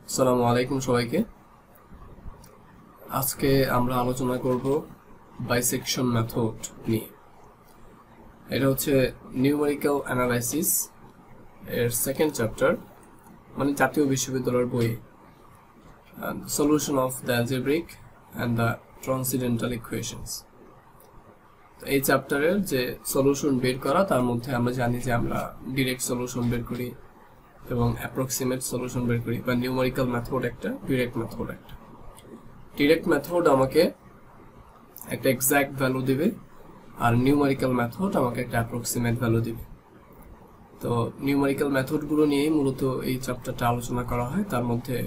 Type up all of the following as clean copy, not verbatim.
আসসালামু আলাইকুম সবাইকে। আজকে আমরা আলোচনা করব বাইসেকশন মেথড নিয়ে। এটা হচ্ছে নিউমেরিক্যাল অ্যানালাইসিস এর সেকেন্ড চ্যাপ্টার, মানে জাতীয় বিশ্ববিদ্যালয়ের বই, solution of the algebraic and the transcendental equations. এই চ্যাপ্টারের যে সলিউশন বের করা, তার মধ্যে আমরা জানি যে আমরা ডিরেক্ট সলিউশন বের করি এবং অ্যাপ্রক্সিমেট সলিউশন বের করি, বা নিউমেরিক্যাল মেথড একটা, ডিরেক্ট মেথড একটা। ডিরেক্ট মেথড আমাকে একটা এক্সাক্ট ভ্যালু দিবে, আর নিউমেরিক্যাল মেথড আমাকে একটা অ্যাপ্রক্সিমেট ভ্যালু দিবে। তো নিউমেরিক্যাল মেথডগুলো নিয়েই মূলত এই চ্যাপ্টারটা আলোচনা করা হয়। তার মধ্যে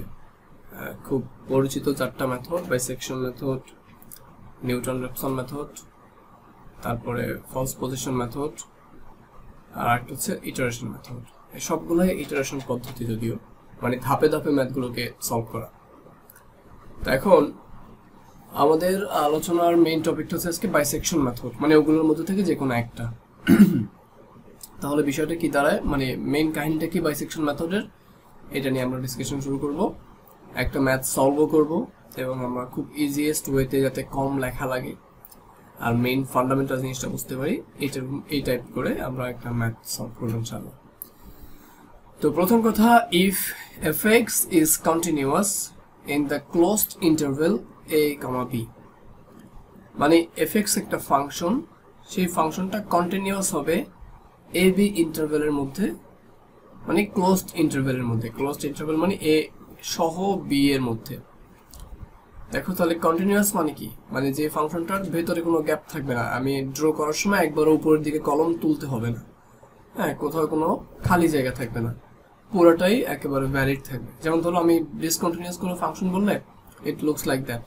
খুব পরিচিত চারটা মেথড: বাইসেকশন মেথড, নিউটন-রেপসন মেথড, তারপরে ফলস পজিশন মেথড, আর একটা হচ্ছে ইটারেশন মেথড। এই সবগুলোই ইটারেশন পদ্ধতি, যদিও মানে ধাপে ধাপে ম্যাথগুলোকে সলভ করা। তো এখন আমাদের আলোচনার মেইন টপিকটা হচ্ছে আজকে বাইসেকশন মেথড, মানে ওগুলোর মধ্যে থেকে যে কোনো একটা। তাহলে বিষয়টা কি দাঁড়ায়, মানে মেইন কাহিনীটা কি বাইসেকশন মেথডের, এটা নিয়ে আমরা ডিসকাশন শুরু করব। একটা ম্যাথ সলভও করব, এবং আমরা খুব ইজিয়েস্ট ওয়েতে যাতে কম লেখা লাগে আর মেইন ফান্ডামেন্টাল জিনিসটা বুঝতে পারি, এই টাইপ করে আমরা একটা ম্যাথ সলভ করব ইনশাআল্লাহ। তো প্রথম কথা, if fx is continuous in the closed interval a, b, মানে fx একটা ফাংশন, সেই ফাংশনটা কন্টিনিউয়াস হবে a b ইন্টারভ্যালের মধ্যে, মানে ক্লোজড ইন্টারভ্যালের মধ্যে। ক্লোজড ইন্টারভ্যাল মানে a সহ b এর মধ্যে। দেখো তাহলে কন্টিনিউয়াস মানে কি, মানে যে ফাংশনটার ভেতরে কোনো গ্যাপ থাকবে না। আমি ড্র করার সময় একবার উপরের দিকে কলম তুলতে হবে না, হ্যাঁ, কোথাও কোনো খালি জায়গা থাকবে না, পুরোটাই একেবারে ভ্যালিড থাকবে। যেমন ধরো আমি ডিসকন্টিনিউয়াস কোনো ফাংশন বললে ইট লুকস লাইক দ্যাট,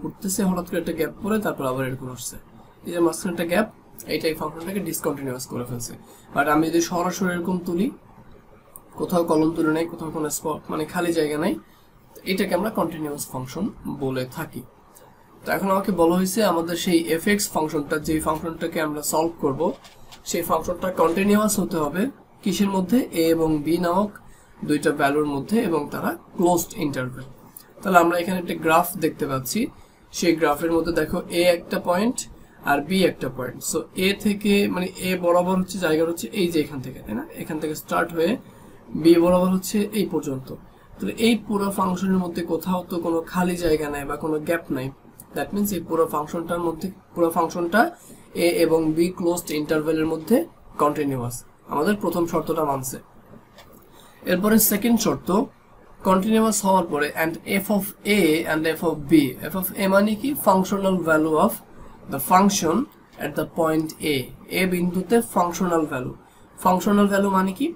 উঠতেছে হঠাৎ করে একটা গ্যাপ পরে তারপর আবার এরকম আসছে, এই যে মাঝখানে একটা গ্যাপ, এইটাই ফাংশনটাকে ডিসকন্টিনিউয়াস করে ফেলছে। বাট আমি যদি সরাসরি এরকম তুলি, কোথাও কলম তুলে নাই, কোথাও কোনো স্পট মানে খালি জায়গা নাই, এটাকে আমরা কন্টিনিউয়াস ফাংশন বলে থাকি। তো এখন আমাকে বলা হয়েছে আমাদের সেই এফএক্স ফাংশনটা, যে ফাংশনটাকে আমরা সলভ করব, সেই ফাংশনটা কন্টিনিউয়াস হতে হবে কিসের মধ্যে, এ এবং বি নামক দুইটা ভ্যালুর মধ্যে, এবং তারা ক্লোজড ইন্টারভ্যাল। তাহলে আমরা এখানে একটা গ্রাফ দেখতে পাচ্ছি, সেই গ্রাফের মধ্যে দেখো এ একটা পয়েন্ট আর বি একটা পয়েন্ট। সো এ থেকে মানে এ বরাবর হচ্ছে জায়গা হচ্ছে এই যে এখান থেকে, তাই না, এখান থেকে স্টার্ট হয়ে বি বরাবর হচ্ছে এই পর্যন্ত। তাহলে এই পুরো ফাংশনের মধ্যে কোথাও তো কোনো খালি জায়গা নাই বা কোনো গ্যাপ নাই। দ্যাট মিনস এই পুরো ফাংশনটার মধ্যে, পুরো ফাংশনটা এ এবং বি ক্লোজড ইন্টারভ্যালের মধ্যে কন্টিনিউয়াস। আমাদের প্রথম শর্তটা মানছে। এরপরে সেকেন্ড শর্ত, কন্টিনিউয়াস হওয়ার পরে and f of a and f of b, f of a মানে কি, functional value of the function at the point a, a বিন্দুতে ফাংশনাল ভ্যালু। ফাংশনাল ভ্যালু মানে কি,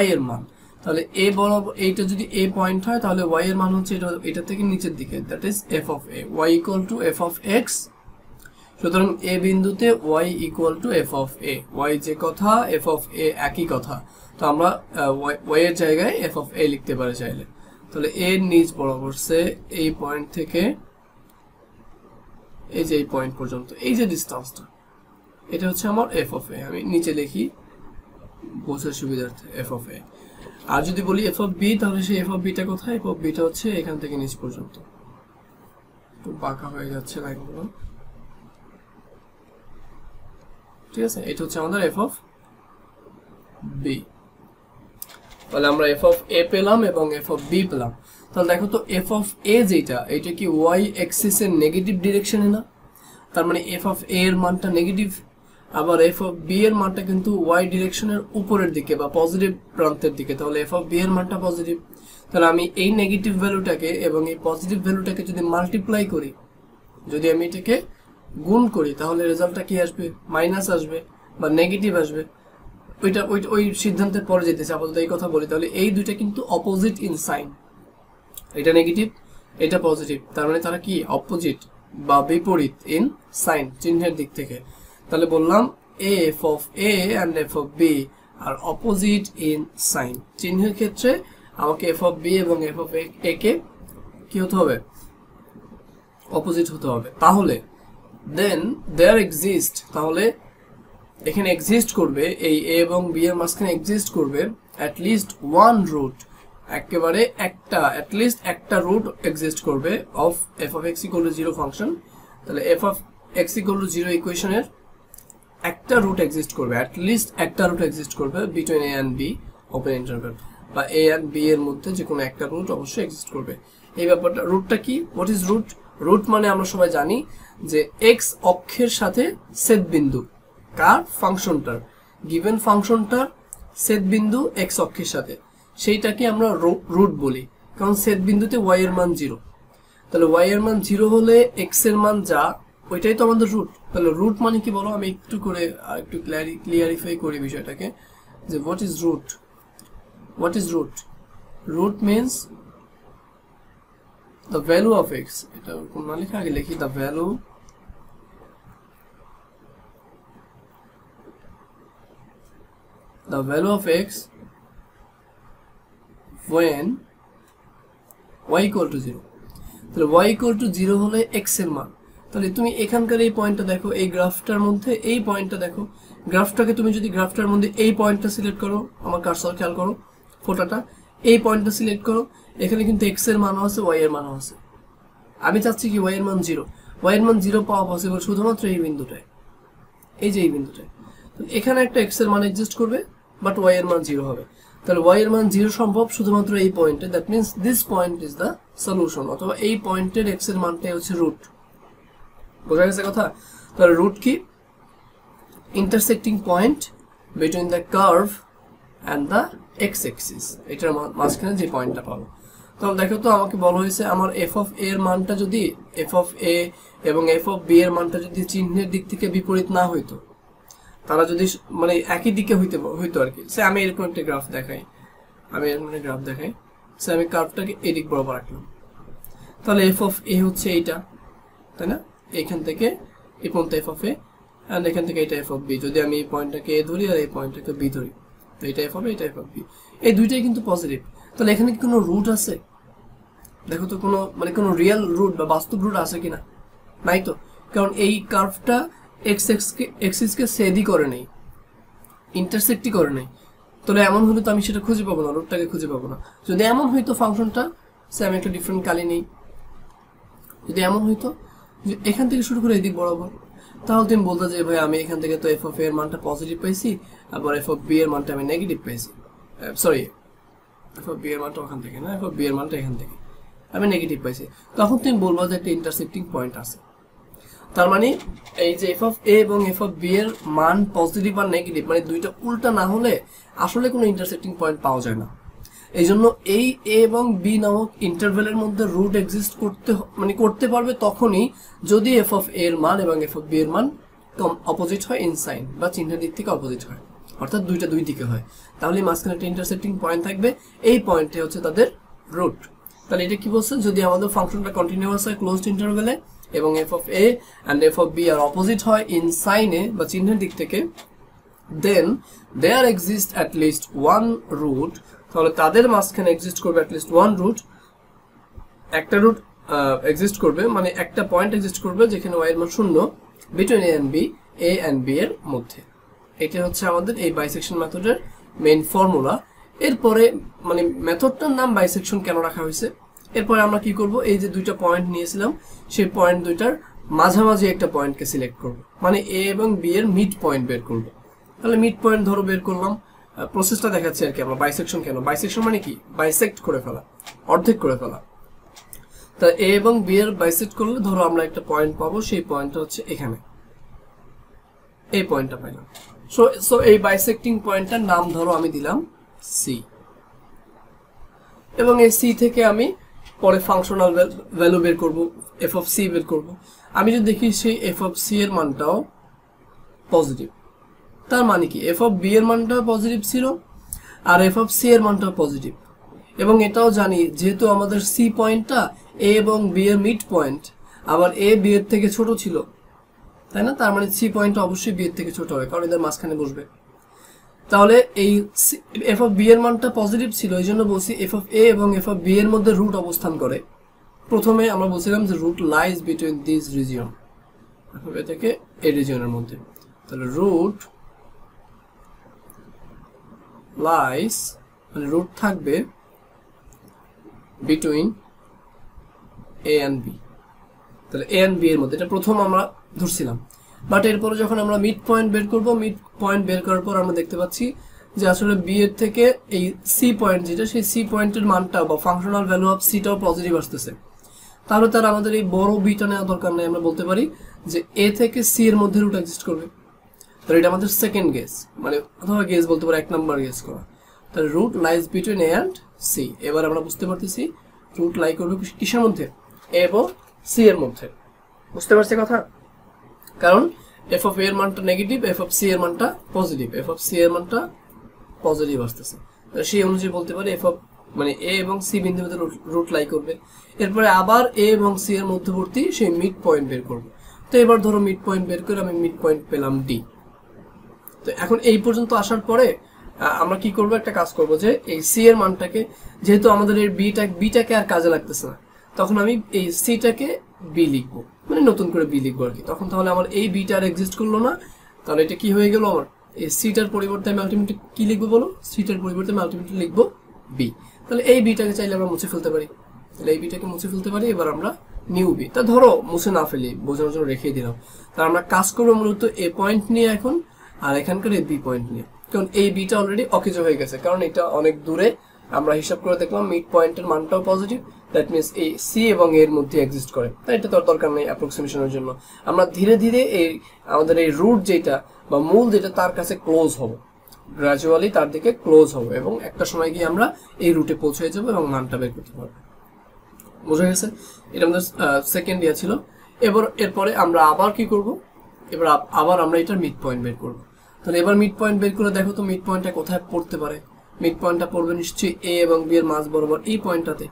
y এর মান। তাহলে a বরাবর এইটা যদি a পয়েন্ট হয়, তাহলে y এর মান হচ্ছে এটা থেকে নিচের দিকে, that is f of a, y equal to f of x। সুতরাং a বিন্দুতে y equal to f of a, y যে কথা f of a একই কথা। তো আমরা y এর জায়গায় f of a লিখতে পারি চাইলে। তাহলে a এর নিচ বরাবর সে এই পয়েন্ট থেকে এই যে এই পয়েন্ট পর্যন্ত, এই যে ডিসটেন্সটা, এটা হচ্ছে আমার f of a। আমি নিচে লিখি বোঝার সুবিধার্থে f of a। আর যদি বলি f of b, তাহলে সেই f of b টা কোথায়, f of b টা হচ্ছে এখান থেকে নিচ পর্যন্ত। একটু বাঁকা হয়ে যাচ্ছে লাইনগুলো, ঠিক আছে। এটা হচ্ছে আমাদের f of b। তাহলে আমরা f of a পেলাম এবং f of b পেলাম। তাহলে দেখো তো f of a যেটা, এটা কি y অ্যাক্সিস এর নেগেটিভ ডিরেকশনে না, তার মানে f of a এর মানটা নেগেটিভ। আবার f of b এর মানটা কিন্তু y ডিরেকশনের উপরের দিকে বা পজিটিভ প্রান্তের দিকে, তাহলে f of b এর মানটা পজিটিভ। তাহলে আমি এই নেগেটিভ ভ্যালুটাকে এবং এই পজিটিভ ভ্যালুটাকে যদি মাল্টিপ্লাই করি, যদি আমি এটাকে গুণ করি, তাহলে রেজাল্টটা কি আসবে, মাইনাস আসবে বা নেগেটিভ আসবে। ওই সিদ্ধান্তের পরে যেতেছে, আপাতত এই কথা বলি। তাহলে এই দুইটা কিন্তু অপোজিট ইন সাইন, এটা নেগেটিভ, এটা পজিটিভ, তার মানে তারা কি অপোজিট বা বিপরীত ইন সাইন, চিহ্নের দিক থেকে। তাহলে বললাম f of a and f of b আর অপোজিট ইন সাইন। চিহ্নের ক্ষেত্রে আমাকে f of b এবং f of a কে কি হতে হবে, অপোজিট হতে হবে। তাহলে দেন দেয়ার এক্সিস্ট, তাহলে এখানে এক্সিস্ট করবে, এই a এবং b এর মাঝখানে এক্সিস্ট করবে at least one root একেবারে একটা অ্যাটলিস্ট একটা রুট এক্সিস্ট করবে of F of X equal to 0 function. তাহলে F of X equal to 0 ইকুয়েশনের একটা রুট এক্সিস্ট করবে, অ্যাটলিস্ট একটা রুট এক্সিস্ট করবে between A and B open interval, বা এ এন্ড বি এর মধ্যে যে কোনো একটা রুট অবশ্যই এক্সিস্ট করবে। এই ব্যাপারটা, রুটটা কি, হোয়াট ইজ রুট? রুট মানে আমরা সবাই জানি যে এক্স অক্ষের সাথে ছেদ বিন্দু, কার? ফাংশনটার, গিভেন ফাংশনটার ছেদ বিন্দু এক্স অক্ষের সাথে, সেইটাকে আমরা রুট বলি, কারণ ছেদ বিন্দুতে ওয়াই এর মান 0। তাহলে ওয়াই এর মান 0 হলে এক্স এর মান যা, ওইটাই তো আমাদের রুট। তাহলে রুট মানে কি বলো? আমি একটু করে একটু ক্লিয়ারিফাই করি বিষয়টাকে, যে what is root. What is root? Root means the value of x, এটা কোন না লেখা, আগে লিখি the value of x when y equal to 0। তাহলে y equal to 0 হলে x এর মান। তাহলে তুমি এখানকার এই পয়েন্টটা দেখো, এই গ্রাফটার মধ্যে এই পয়েন্টটা দেখো, গ্রাফটাকে তুমি যদি গ্রাফটার মধ্যে এই পয়েন্টটা সিলেক্ট করো, আমার কার্সর খেয়াল করো, ফোটাটা এই পয়েন্টটা সিলেক্ট করো, এখানে কিন্তু x এর মানও আছে, y এর মানও আছে। আমি চাচ্ছি কি y এর মান 0, y এর মান 0 পাওয়া পসিবল শুধুমাত্র এই বিন্দুটায়, এই যে এই বিন্দুটায়। এখানে একটা x এর মান এক্সিস্ট করবে, বাট y এর মান 0 হবে। তাহলে y এর মান 0 সম্ভব শুধুমাত্র এই পয়েন্টে, that means this point is the solution, অথবা এই পয়েন্টের x এর মানটাই হচ্ছে রুট। বোঝা গেছে কথা? তাহলে রুট কি? Intersecting point between the curve and the x axis, এটার মাঝখানে যে পয়েন্টটা পাবো। তাহলে দেখো তো, আমাকে বলা হয়েছে আমার এফ অফ এ এর মানটা যদি, এফ অফ এ এবং এফ অফ বি এর মানটা যদি চিহ্নের দিক থেকে বিপরীত না হইতো, তারা যদি মানে একই দিকে হইতো আর কি। সে আমি এরকম একটা গ্রাফ দেখাই, সে আমি কার্ভটাকে এদিক বরাবর রাখলাম, তাহলে এফ অফ এ হচ্ছে এইটা, তাই না? এখান থেকে এই পর্যন্ত এফ অফ এ, অ্যান্ড এখান থেকে এটা এফ অফ বি। যদি আমি এই পয়েন্টটাকে এ ধরি আর এই পয়েন্টটাকে বি ধরি, তো এটা এফ অফ এ, এটা এফ অফ বি, এই দুইটাই কিন্তু পজিটিভ। তাহলে এখানে কি কোনো রুট আছে? দেখো তো, কোনো মানে কোনো রিয়েল রুট বা বাস্তব রুট আছে কিনা? নাই তো, কারণ এই কার্ভটা এক্সিসকে ছেদই করে নাই, ইন্টারসেক্টই করে নাই। তাহলে এমন হলে তো আমি সেটা খুঁজে পাবো না, রুটটাকে খুঁজে পাবো না। যদি এমন হইতো ফাংশনটা, সে আমি একটা ডিফারেন্ট কালি নেই, যদি এমন হইতো যে এখান থেকে শুরু করে এদিক বরাবর, তাহলে তুমি বলতে যে ভাই আমি এখান থেকে তো এফ অফ এ এর মানটা পজিটিভ পাইছি, আবার এফ অফ বি এর মানটা আমি নেগেটিভ পাইছি, সরি এফ অফ বি এর মানটা ওখান থেকে না, এফ অফ বি এর মানটা এখান থেকে আমি নেগেটিভ পাইছি। তখন তুমি বলবো যে একটা ইন্টারসেক্টিং পয়েন্ট আছে। তার মানে এই যে এফ অফ এ এবং এফ অফ বি এর মান পজিটিভ আর নেগেটিভ, মানে দুইটা উল্টা না হলে আসলে কোনো ইন্টারসেক্টিং পয়েন্ট পাওয়া যায় না। এই জন্য এই এ এবং বি নামক ইন্টারভেলের মধ্যে রুট এক্সিস্ট করতে পারবে তখনই যদি এফ অফ এ এর মান এবং এফ অফ বি এর মান অপোজিট হয়, ইন সাইন বা চিহ্নের দিক থেকে অপোজিট হয়, অর্থাৎ দুইটা দুই দিকে হয়। তাহলে মাঝখানে একটা ইন্টারসেক্টিং পয়েন্ট থাকবে, এই পয়েন্টে হচ্ছে তাদের রুট। তাহলে এটা কি বলছে? যদি আমাদের ফাংশনটা কন্টিনিউয়াস হয় ক্লোজড ইন্টারভেলে এবং F of A and F of B আর অপোজিট হয় ইন সাইনে বা চিহ্নের দিক থেকে, then there exist at least one root. তাহলে তাদের মাঝখানে এক্সিস্ট করবে অ্যাট লিস্ট ওয়ান রুট, একটা রুট এক্সিস্ট করবে, মানে একটা পয়েন্ট এক্সিস্ট করবে যেখানে ওয়াই এর মান 0 বিটুইন এ এন্ড বি এর মধ্যে। এটা হচ্ছে আমাদের এই বাইসেকশন মেথডের মেইন ফর্মুলা। এরপরে মানে মেথডটার নাম বাইসেকশন কেন রাখা হয়েছে? এরপরে আমরা কি করব, এই যে দুইটা পয়েন্ট নিয়েছিলাম, সেই পয়েন্ট দুইটার মাঝামাঝি একটা পয়েন্টকে সিলেক্ট করব, মানে এ এবং বি এর মিড পয়েন্ট বের করব। তাহলে মিড পয়েন্ট ধরো বের করলাম, প্রসেসটা দেখাচ্ছি আর কি আমরা। বাইসেকশন কেন? বাইসেকশন মানে কি? বাইসেক্ট করে ফেলা, অর্ধেক করে ফেলা। তা এ এবং বি এর বাইসেক্ট করলে ধরো আমরা একটা পয়েন্ট পাবো, সেই পয়েন্টটা হচ্ছে এখানে, এই পয়েন্টটা পাইলাম। সো এই বাইসেক্টিং পয়েন্টটার নাম ধরো আমি দিলাম সি, এবং এই সি থেকে আমি পরে ফাংশনাল ভ্যালু বের করব, এফ অফ সি বের করব। আমি যদি দেখি সেই এফ অফ সি এর মানটাও পজিটিভ, তার মানে কি এফ অফ বি এর মানটাও পজিটিভ ছিল আর এফ অফ সি এর মানটাও পজিটিভ। এবং এটাও জানি যেহেতু আমাদের সি পয়েন্টটা এ এবং বি এর মিড পয়েন্ট, আবার এ বি এর থেকে ছোট ছিল, তাই না? তার মানে সি পয়েন্টটা অবশ্যই বি এর থেকে ছোট হবে, কারণ এদের মাঝখানে বসবে। তাহলে এই এফ অফ বি এর মানটা পজিটিভ ছিল, এই জন্য বলছি এফ অফ এ এবং এফ অফ বি এর মধ্যে রুট অবস্থান করে। প্রথমে আমরা বলছিলাম যে root lies between this region, F of A থেকে এই রিজিয়নের মধ্যে। তাহলে রুট লাইজ মানে রুট থাকবে বিটুইন এ অ্যান্ড বি। তাহলে এ অ্যান্ড বি এর মধ্যে, এটা প্রথম আমরা ধরছিলাম, বাট এরপরে যখন আমরা মিড পয়েন্ট বের করব, মিড পয়েন্ট বের করার পর আমরা দেখতে পাচ্ছি যে আসলে বি এর থেকে এই সি পয়েন্ট যেটা, সেই সি পয়েন্টের মানটা বা ফাংশনাল ভ্যালু অফ সিটাও পজিটিভ আসতেছে। তাহলে তার আমাদের এই বড় বিটা নেওয়া দরকার নেই, আমরা বলতে পারি যে এ থেকে সি এর মধ্যে রুট এক্সিস্ট করবে। তাহলে এটা আমাদের সেকেন্ড গেস, মানে অথবা গেস বলতে পারি 1 নম্বর গেস করা। তাহলে root lies between A and C. এবার আমরা বুঝতে পারতেছি রুট লাই করবে কিসের মধ্যে, এ এবং সি এর মধ্যে। বুঝতে পারছি কথা? কারণ এফ অফ এ এর মানটা নেগেটিভ, এফ অফ সি এর মানটা পজিটিভ, এফ অফ সি এর মানটা পজিটিভ আসতেছে। সেই অনুযায়ী বলতে পারি এফ অফ মানে এ এবং সি বিন্দুর মধ্যে রুট লাই করবে। এরপরে আবার এ এবং সি এর মধ্যবর্তী সেই মিড পয়েন্ট বের করবো। তো এবার ধরো মিড পয়েন্ট বের করে আমি মিড পয়েন্ট পেলাম ডি। তো এখন এই পর্যন্ত আসার পরে আমরা কি করব, একটা কাজ করব যে এই সি এর মানটাকে, যেহেতু আমাদের এই বিটাকে আর কাজে লাগতেছে না, তখন আমি এই সিটাকে বি লিখবো, মানে নতুন করে বি লিখবো আর কি। তখন তাহলে আমার এই বিটা আর এক্সিস্ট করলো না, তাহলে এটা কি হয়ে গেল, আমার এই সিটার পরিবর্তে আমি আলটিমেটলি কি লিখবো বলো, সিটার পরিবর্তে আমি আলটিমেটলি লিখবো বি। তাহলে এই বিটাকে চাইলে আমরা মুছে ফেলতে পারি, তাহলে এই বিটাকে মুছে ফেলতে পারি। এবার আমরা নিউ বি, তা ধরো মুছে না ফেলি, বোঝানোর জন্য রেখে দিলাম। তাহলে আমরা কাজ করবো মূলত এ পয়েন্ট নিয়ে এখন, আর এখানকার এই বি পয়েন্ট নিয়ে, কারণ এই বিটা অলরেডি অকেজ হয়ে গেছে, কারণ এটা অনেক দূরে। আমরা হিসাব করে দেখলাম মিড পয়েন্টের মানটাও পজিটিভ, দ্যাট মিনস এই সি এবং এর মধ্যে এক্সিস্ট করে, তাই এটা তো দরকার নেই অ্যাপ্রক্সিমেশনের জন্য। আমরা ধীরে ধীরে এই আমাদের এই রুট যেটা বা মূল যেটা তার কাছে ক্লোজ হব, গ্রাজুয়ালি তার দিকে ক্লোজ হবে, এবং একটা সময় গিয়ে আমরা এই রুটে পৌঁছে যাবো এবং মানটা বের করতে পারবো। বোঝা গেছে? এটা আমাদের সেকেন্ড ইয়ার ছিল। এরপরে আমরা আবার কি করব, এবার আবার আমরা এটার মিড পয়েন্ট বের করবো। তাহলে এবার মিড পয়েন্ট বের করে দেখো তো মিড পয়েন্টটা কোথায় পড়তে পারে। মিড পয়েন্টটা পড়বে নিশ্চয়ই এ এবং বি এর মাঝ বরাবর এই পয়েন্টটাতে,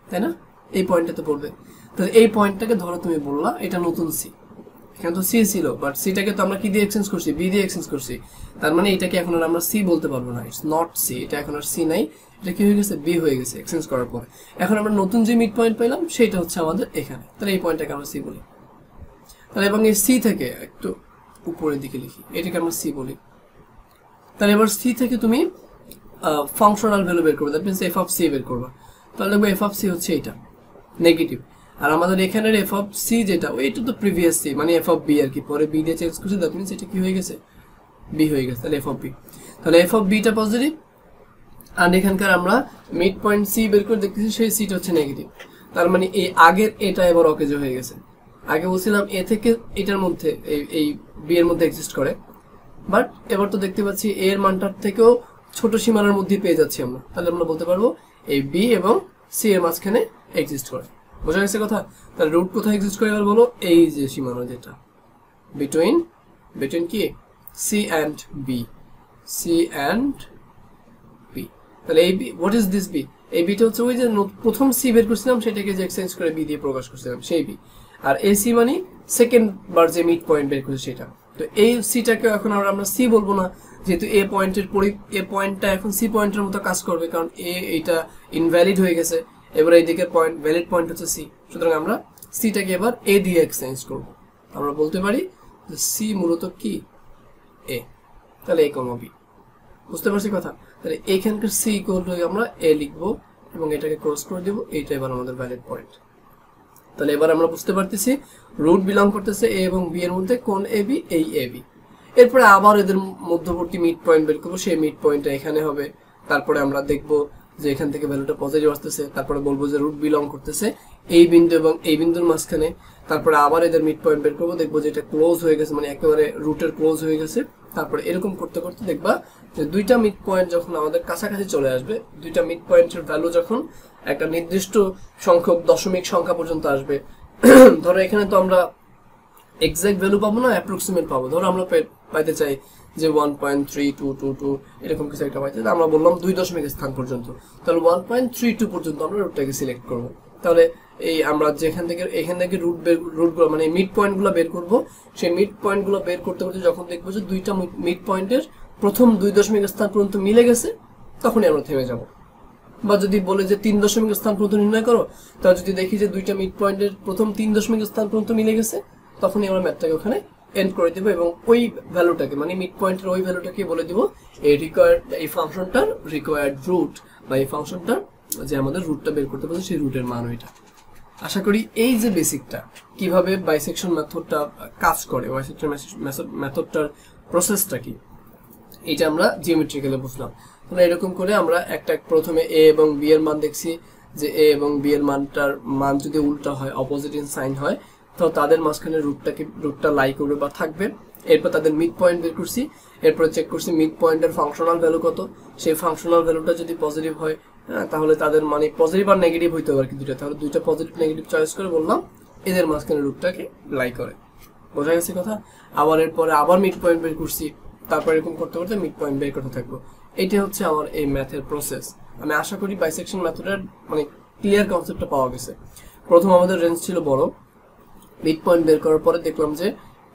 তাই না? এই পয়েন্টটাতে পড়বে। তাহলে এই পয়েন্টটাকে ধরো তুমি বললা এটা নতুন সি, এখানে তো সি ছিল, বাট সিটাকে তো আমরা কি দিয়ে এক্সচেঞ্জ করছি, বি দিয়ে এক্সচেঞ্জ করছি। তার মানে এটাকে এখন আর আমরা সি বলতে পারবো না, ইটস নট সি, এটা এখন আর সি নাই, এটা কি হয়ে গেছে, বি হয়ে গেছে এক্সচেঞ্জ করার পরে। এখন আমরা নতুন যে মিড পয়েন্ট পেলাম সেটা হচ্ছে আমাদের এখানে, তাহলে এই পয়েন্টটাকে আমরা সি বলি। তাহলে এবং এই সি থেকে একটু উপরের দিকে লিখি, এটাকে আমরা সি বলি। তাহলে এবার সি থেকে তুমি ফাংশনাল ভ্যালু বের করবে, that means F of C বের করবা। তাহলে দেখবো এফ অফ সি হচ্ছে এটা নেগেটিভ, আর আমাদের এখানের এফ অফ সি যেটা ওইটা তো প্রিভিয়াস সি, মানে এফ অফ বি আর কি, পরে বি দিয়ে চেঞ্জ করছি, দ্যাট মিনস এটা কি হয়ে গেছে, বি হয়ে গেছে। তাহলে এফ অফ বি, তাহলে এফ অফ বিটা পজিটিভ, আর এখানকার আমরা মিড পয়েন্ট সি বের করে দেখতেছি সেই সিটা হচ্ছে নেগেটিভ। তার মানে এই আগের এটা এবার অকেজ হয়ে গেছে। আগে বলছিলাম এ থেকে এটার মধ্যে এই বি এর মধ্যে এক্সিস্ট করে, বাট এবার তো দেখতে পাচ্ছি এ এর মানটার থেকেও ছোট সীমানার মধ্যে পেয়ে যাচ্ছি আমরা। তাহলে আমরা বলতে পারবো এই বি এবং সি এর মাঝখানে এক্সিস্ট করে। বোঝা গেছে কথা? তাহলে রুট কোথায় এক্সিস্ট করে এবার বলো, এই যে সীমানা যেটা বিটুইন কি C and B, C and B. তাহলে এই B, what is this B? এই বিটা হচ্ছে ওই যে প্রথম সি বের করছিলাম সেটাকে যে এক্সচেঞ্জ করে বি দিয়ে প্রকাশ করছিলাম সেই বি, আর এই সি মানে সেকেন্ড বার যে মিড পয়েন্ট বের করছে সেটা। তো এই সিটাকে এখন আমরা সি বলবো না, যেহেতু এ পয়েন্টটা এখন সি পয়েন্টের মতো কাজ করবে, কারণ এইটা ইনভ্যালিড হয়ে গেছে। এবার এই দিকের পয়েন্ট, ভ্যালিড পয়েন্ট হচ্ছে সি, সুতরাং আমরা সিটাকে এবার এ দিয়ে এক্সচেঞ্জ করবো। আমরা বলতে পারি যে সি মূলত কি এ, তাহলে এ কমা বি। বুঝতে পারছি কথা? তাহলে এইখানকার সি ইকুয়াল টু আমরা এ লিখবো এবং এটাকে ক্রস করে দেবো, এইটা এবার আমাদের ভ্যালিড পয়েন্ট। তাহলে এবার আমরা বুঝতে পারতেছি রুট বিলং করতেছে এ এবং বি এর মধ্যে, কোন এ বি, এই এ বি। এরপরে আবার এদের মধ্যবর্তী মিড পয়েন্ট বের করবো, সেই মিড পয়েন্টটা এখানে হবে। তারপরে আমরা দেখবো যে এখান থেকে ভ্যালুটা পজিটিভ আসতেছে, তারপরে বলবো যে রুট বিলং করতেছে এই বিন্দু এবং এই বিন্দুর মাঝখানে। তারপরে আবার এদের মিড পয়েন্ট বের করবো, দেখবো যে এটা ক্লোজ হয়ে গেছে, মানে একেবারে রুটের ক্লোজ হয়ে গেছে। তারপরে এরকম করতে করতে দেখবা যে দুইটা মিড পয়েন্ট যখন আমাদের কাছাকাছি চলে আসবে, দুইটা মিড পয়েন্টের ভ্যালু যখন একটা নির্দিষ্ট সংখ্যক দশমিক সংখ্যা পর্যন্ত আসবে, ধরো এখানে তো আমরা এক্সাক্ট ভ্যালু পাবো না, অ্যাপ্রক্সিমেট পাবো। ধরো আমরা পাইতে চাই যে 1.3222 এরকম কিছু একটা পাইতে, আমরা বললাম 2 দশমিক স্থান পর্যন্ত, তাহলে 1.32 পর্যন্ত আমরা রুটটাকে সিলেক্ট করবো। তাহলে এই আমরা যেখান থেকে এখান থেকে রুটগুলো মানে মিড পয়েন্টগুলো বের করবো, সেই মিড পয়েন্টগুলো বের করতে করতে যখন দেখবো যে দুইটা মিড পয়েন্টের প্রথম 2 দশমিক স্থান পর্যন্ত মিলে গেছে, তখনই আমরা থেমে যাব। বা যদি বলে যে 3 দশমিক স্থান পর্যন্ত নির্ণয় করো, তাহলে যদি দেখি যে দুইটা মিড পয়েন্টের প্রথম 3 দশমিক স্থান পর্যন্ত মিলে গেছে, তখনই আমরা ম্যাথটাকে ওখানে এন্ড করে দেবো এবং ওই ভ্যালুটাকে মানে মিড পয়েন্টের ওই ভ্যালুটাকে বলে দিব এই রিকোয়ার্ড, এই ফাংশনটার রিকোয়ার্ড রুট বা এই ফাংশনটা যে আমাদের রুটটা বের করতে বলছে সেই রুটের মান ওইটা। আশা করি এই যে বেসিকটা কিভাবে বাইসেকশন মেথডটা কাজ করে, বাইসেকশন মেথডটার প্রসেসটা কি, এটা আমরা জিওমেট্রিক্যালি বুঝলাম। তাহলে এরকম করে আমরা একটা প্রথমে এ এবং বি এর মান দেখছি, যে এ এবং বি এর মান যদি উল্টা হয়, অপোজিট ইন সাইন হয়, তো তাদের মাঝখানে রুটটা লাই করবে বা থাকবে। এরপর তাদের মিড পয়েন্ট বের করছি, এরপর চেক করছি মিড পয়েন্টের ফাংশনাল ভ্যালু কত, সেই ফাংশনাল ভ্যালুটা যদি পজিটিভ হয়, হ্যাঁ, তাহলে তাদের মানে পজিটিভ আর নেগেটিভ হইতে হবে আর কি দুইটা, তাহলে দুইটা পজিটিভ নেগেটিভ চয়েস করে বললাম এদের মাঝখানে রুটটাকে লাই করে। বোঝা গেছে কথা? আবার এরপরে আবার মিড পয়েন্ট বের করছি, তারপর এরকম করতে করতে মিড পয়েন্ট বের করতে থাকবো। এইটা হচ্ছে আমার এই ম্যাথের প্রসেস। আমি আশা করি বাইসেকশন মেথডের মানে ক্লিয়ার কনসেপ্টটা পাওয়া গেছে। প্রথম আমাদের রেঞ্জ ছিল বড়, মিড পয়েন্ট বের করার পরে দেখলাম যে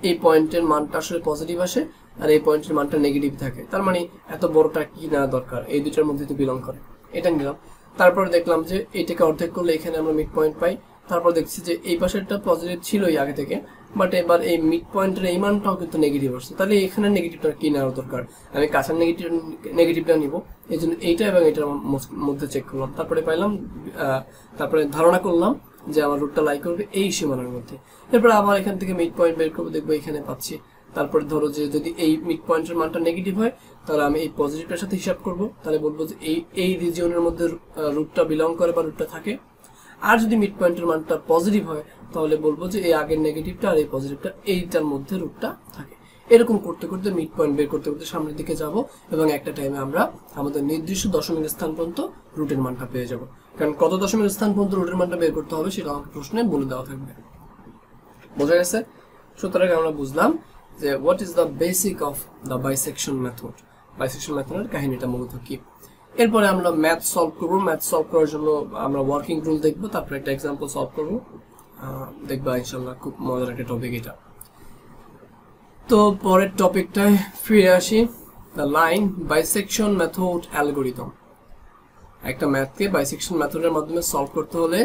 এই পয়েন্টের মানটা আসলে পজিটিভ আসে আর এই পয়েন্টের মানটা নেগেটিভ থাকে, তার মানে এত বড়টা কি না দরকার, এই দুটার মধ্যে তো বিলং করে, এটা নিলাম। তারপরে দেখলাম যে এইটাকে অর্ধেক করলে এখানে আমরা মিড পয়েন্ট পাই। তারপর দেখছি যে এই পাশেরটা পজিটিভ ছিলই আগে থেকে, বাট এবার এই মিড পয়েন্টের এই মানটাও কিন্তু নেগেটিভ আসছে, তাহলে এখানে নেগেটিভটা কি নেওয়ার দরকার, আমি কাছের নেগেটিভটা নিব, এই জন্য এইটা এবং এটার মধ্যে চেক করলাম। তারপরে পাইলাম, তারপরে ধারণা করলাম যে আমার রুটটা লাই করবে এই সীমানার মধ্যে। এরপর আবার এখান থেকে মিড পয়েন্ট বের করবো, দেখবো এখানে পাচ্ছি। তারপরে ধরো যে যদি এই মিড পয়েন্টের মানটা নেগেটিভ হয়, তাহলে আমি এই পজিটিভটার সাথে হিসাব করব, তাহলে বলবো যে এই রিজিয়নের মধ্যে রুটটা বিলং করে বা রুটটা থাকে। আর যদি মিড পয়েন্টের মানটা পজিটিভ হয়, তাহলে বলবো যে এই আগের নেগেটিভটা আর এই পজিটিভটা এইটার মধ্যে রুটটা থাকে। এরকম করতে করতে মিড পয়েন্ট বের করতে করতে সামনের দিকে যাব এবং একটা টাইমে আমরা আমাদের নির্দিষ্ট দশমিক স্থান পর্যন্ত রুটের মানটা পেয়ে যাব। কারণ কত দশমিক স্থান পর্যন্ত রুটের মানটা বের করতে হবে সেটা আমাকে প্রশ্নে বলে দেওয়া থাকবে। বোঝা গেছে? সুতরাং আমরা বুঝলাম যে what is the basic of the bisection method, bisection মেথডের কাহিনীটা মূলত কি। এরপরে আমরা ম্যাথ সলভ করবো, ম্যাথ সলভ করার জন্য আমরা ওয়ার্কিং রুল দেখবো, তারপরে একটা এক্সাম্পল সলভ করবো, দেখবা ইনশাল্লাহ খুব মজার একটা টপিক এটা। তো পরের টপিকটায় ফিরে আসি, the line bisection method algorithm. একটা ম্যাথকে বাইসেকশন মেথডের মাধ্যমে সলভ করতে হলে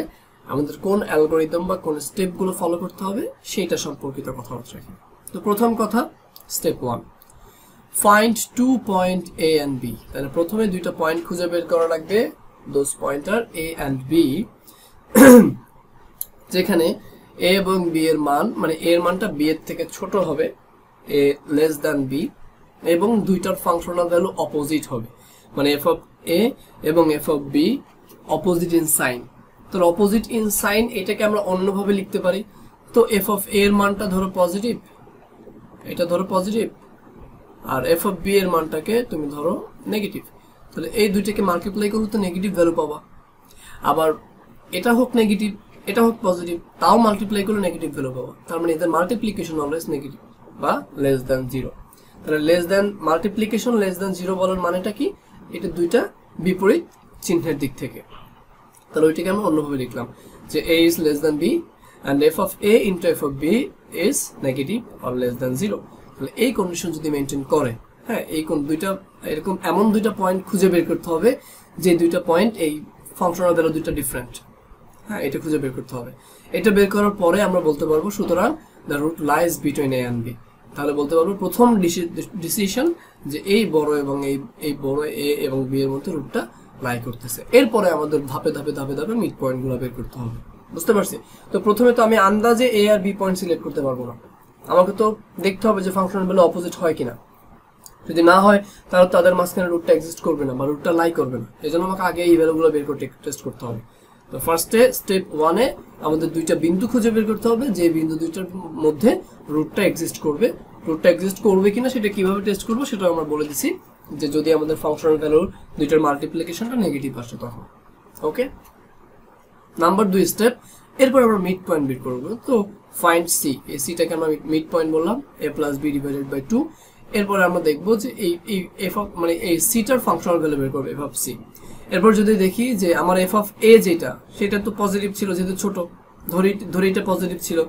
আমাদের কোন অ্যালগোরিদম বা কোন স্টেপগুলো ফলো করতে হবে সেটা সম্পর্কিত কথাবার্তা। তো প্রথম কথা, step 1, find 2 point A and B। তাহলে প্রথমে দুইটা পয়েন্ট খুঁজে বের করা লাগবে, দোজ পয়েন্ট আর A and B, যেখানে A এবং B এর মান মানে A এর মানটা B এর থেকে ছোট হবে, A লেস দ্যান B, এবং দুইটার ফাংশনাল ভ্যালু অপোজিট হবে, মানে f of A এবং f of B opposite in sign. তো অপোজিট ইন সাইন এটাকে আমরা অন্যভাবে লিখতে পারি। তো f of A এর মানটা ধরো পজিটিভ, এটা ধরো পজিটিভ, আর f of B এর মানটাকে তুমি ধরো নেগেটিভ, তাহলে এই দুইটাকে মাল্টিপ্লাই করলে তো নেগেটিভ ভ্যালু পাবা। আবার এটা হোক নেগেটিভ, এটা হোক পজিটিভ, তাও মাল্টিপ্লাই করলে নেগেটিভ ভ্যালু পাবা। তার মানে এদের মাল্টিপ্লিকেশন অলওয়েজ নেগেটিভ বা লেস দ্যান 0। তাহলে less than multiplication less than 0 বলার মানেটা কি, এটা দুইটা বিপরীত চিহ্নের দিক থেকে। তাহলে ওইটাকে আমরা অন্যভাবে লিখলাম যে A is less than B and f of A into f of B is negative or less than 0। তাহলে এই কন্ডিশন যদি মেনটেন করে, হ্যাঁ, এই কোন দুইটা এরকম এমন দুইটা পয়েন্ট খুঁজে বের করতে হবে যে দুইটা পয়েন্ট এই ফাংশনাল ভ্যালু দুইটা ডিফারেন্ট, হ্যাঁ, এটা খুঁজে বের করতে হবে। এটা বের করার পরে আমরা বলতে পারবো সুতরাং the root lies between A and B। তাহলে বলতে পারবো প্রথম ডিসিশন যে এই বড় এবং এই বড় A এবং B এর মধ্যে রুটটা লাই করতেছে। এরপরে আমাদের ধাপে ধাপে ধাপে ধাপে মিড পয়েন্টগুলো বের করতে হবে। বুঝতে পারছি? তো প্রথমে তো আমি আন্দাজে A আর B পয়েন্ট সিলেক্ট করতে পারবো না, আমাকে তো দেখতে হবে যে ফাংশনাল ভ্যালু অপোজিট হয় কিনা। যদি না হয় তাহলে তাদের মাঝখানে রুটটা এক্সিস্ট করবে না বা রুটটা লাই করবে না। এই জন্য আমাকে আগে এই ভ্যালুগুলো বের করতে টেস্ট করতে হবে। তো ফার্স্টে স্টেপ 1-এ আমাদের দুইটা বিন্দু খুঁজে বের করতে হবে, যে বিন্দু দুইটার মধ্যে রুটটা এক্সিস্ট করবে। রুটটা এক্সিস্ট করবে কিনা সেটা কিভাবে টেস্ট করবো সেটা আমরা বলে দিছি, যে যদি আমাদের ফাংশনাল ভ্যালুর দুইটার মাল্টিপ্লিকেশনটা নেগেটিভ আসে তখন। ওকে, নাম্বার 2 স্টেপ, এরপর আমরা মিড পয়েন্ট বের করবো। তো ফাইন্ড সি, এই সিটাকে আমরা মিড পয়েন্ট বললাম, a + b / 2। এরপরে আমরা দেখবো যে এই f অফ মানে এই সিটার ফাংশনাল ভ্যালু বের করবে f অফ c। এরপর যদি দেখি যে আমার f অফ a যেটা সেটা তো পজিটিভ ছিল, যেহেতু ছোট, ধরি এটা পজিটিভ ছিল,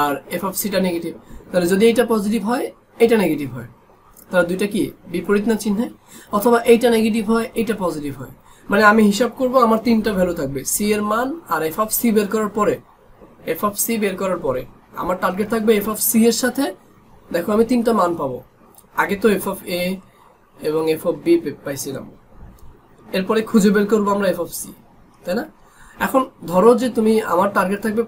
আর f অফ c টা নেগেটিভ, তাহলে যদি এটা পজিটিভ হয় এটা নেগেটিভ হয়, তাহলে দুইটা কি বিপরীত না চিহ্নে? অথবা এইটা নেগেটিভ হয় এইটা পজিটিভ হয়, মানে আমি হিসাব করব আমার তিনটা ভ্যালু থাকবে, c এর মান আর f অফ c বের করার পরে, f অফ c বের করার পরে আমার টার্গেট থাকবে f অফ c এর সাথে, দেখো আমি তিনটা মান পাবো। আগে তো f অফ a এবং f অফ b পাইছিলাম, এরপরে খুঁজে বের করবো আমরা এফ অফ সি, তাই না? এখন ধরো যে তুমি, আমার টার্গেট থাকবে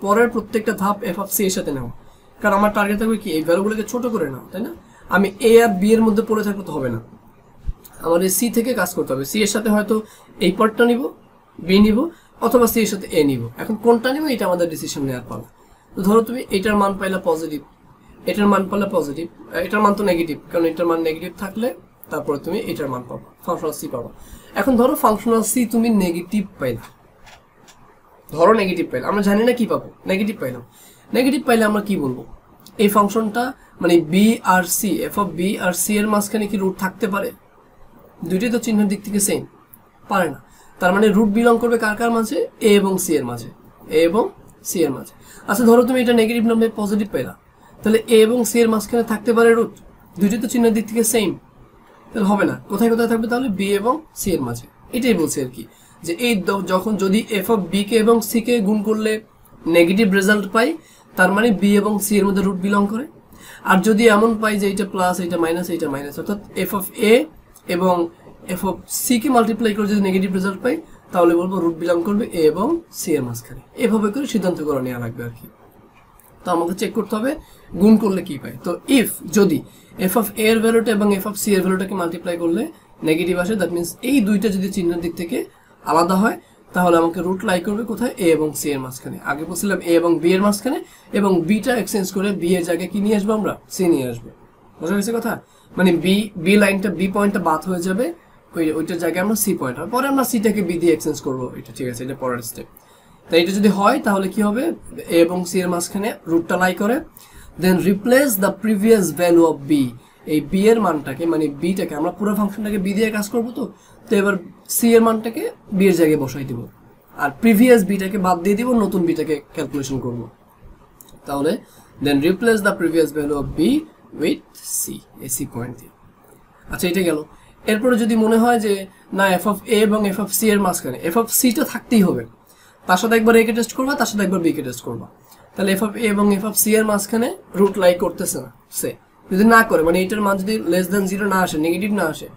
পরের প্রত্যেকটা ধাপ এফ অফ সি এর সাথে নেওয়া, কারণ আমার টার্গেট থাকবে কি এই ভ্যালুগুলোকে ছোট করে নাও, তাই না? আমি এ আর বি এর মধ্যে পড়ে থাকলে তো হবে না, আমার এই সি থেকে কাজ করতে হবে। সি এর সাথে হয়তো এই পার্টটা নিব, বি নিব, অথবা সি এর সাথে এ নিব। এখন কোনটা নিব এটা আমাদের ডিসিশন নেওয়ার পালা। তো ধরো তুমি এটার মান পাইলা পজিটিভ, এটার মান পাইলা পজিটিভ, এটার মান তো নেগেটিভ, কারণ এটার মান নেগেটিভ থাকলে তারপরে তুমি এটার মান পাবা, ফাংশনাল সি পাবা। এখন ধরো ফাংশনাল সি তুমি নেগেটিভ পাইলা, ধরো নেগেটিভ পাইলে আমরা জানি না কি পাবো, নেগেটিভ পাইলাম। নেগেটিভ পাইলে আমরা কি বলবো, এই ফাংশনটা মানে বি আর সি, এফ অফ বি আর সি এর মাঝখানে কি রুট থাকতে পারে? দুইটাই তো চিহ্নের দিক থেকে সেম, পারে না। তার মানে রুট বিলং করবে কার কার মাঝে? এ এবং সি এর মাঝে, এ এবং সি এর মাঝে। আচ্ছা ধরো তুমি এটা নেগেটিভ নামে পজিটিভ পাইলা, তাহলে এ এবং সি এর মাঝখানে থাকতে পারে রুট? দুইটাই তো চিহ্নের দিক থেকে সেম, তাহলে হবে না। কোথায় কোথায় থাকবে তাহলে? বি এবং সি এর মাঝে। এটাই বলছে আর কি, যে এই যখন যদি এফ অফ বি কে এবং সি কে গুণ করলে নেগেটিভ রেজাল্ট পাই, তার মানে বি এবং সি এর মধ্যে রুট বিলং করে। আর যদি এমন পাই যে এটা প্লাস, এটা মাইনাস, এটা মাইনাস, অর্থাৎ এফ অফ এ এবং এফ অফ সি কে মাল্টিপ্লাই করে যদি নেগেটিভ রেজাল্ট পাই, তাহলে বলবো রুট বিলং করবে এ এবং সি এর মাঝখানে। এভাবে করে সিদ্ধান্ত করে নেওয়া লাগবে আর কি। তো আমাকে চেক করতে হবে গুণ করলে কি পাই। তো ইফ যদি এফ অফ এ এর ভ্যালুটা এবং এফ অফ সি এর ভ্যালুটাকে মাল্টিপ্লাই করলে নেগেটিভ আসে, দ্যাট মিনস এই দুইটা যদি চিহ্নের দিক থেকে আলাদা হয়, তাহলে আমাকে রুট লাই করবে কোথায়? এ এবং সি এর মাঝখানে। আগে বলছিলাম এ এবং বি এর মাঝখানে, এবং বিটা এক্সচেঞ্জ করে বি এর জায়গায় কি নিয়ে আসবো আমরা? সি নিয়ে আসবো। বোঝা গেছে কথা? মানে বি লাইনটা, বি পয়েন্টটা বাদ হয়ে যাবে, ওইটার জায়গায় আমরা সি পয়েন্ট হবে, পরে আমরা সিটাকে বি দিয়ে এক্সচেঞ্জ করবো। এটা ঠিক আছে, এটা পরের স্টেপ। তাই এটা যদি হয় তাহলে কি হবে? এ এবং সি এর মাঝখানে রুটটা লাই করে, then replace the previous value of B. এই বি এর মানটাকে, মানে বিটাকে, আমরা পুরো ফাংশনটাকে বি দিয়ে কাজ করবো, তো এবার সি এর মানটাকে বি এর জায়গায় বসাই দিব, আর প্রিভিয়াস বিটাকে বাদ দিয়ে দিব, নতুন বিটাকে ক্যালকুলেশন করব। তাহলে then replace the previous value of B with C, এই সি পয়েন্ট দিয়ে। আচ্ছা এটা গেল। এরপরে যদি মনে হয় যে না এফ অফ এ এবং এফ অফ সি এর মাঝখানে এফ অফ সিটা থাকতেই হবে, তার সাথে একবার এ কে টেস্ট করবা, তার সাথে একবার বি কে টেস্ট করবা, তাহলে এফ অফ এ এবং এফ অফ সি এর মাঝখানে রুট লাই করতেছে না সে, যদি না করে, মানে এটার মান যদি লেস দেন 0 না আসে, নেগেটিভ না আসে,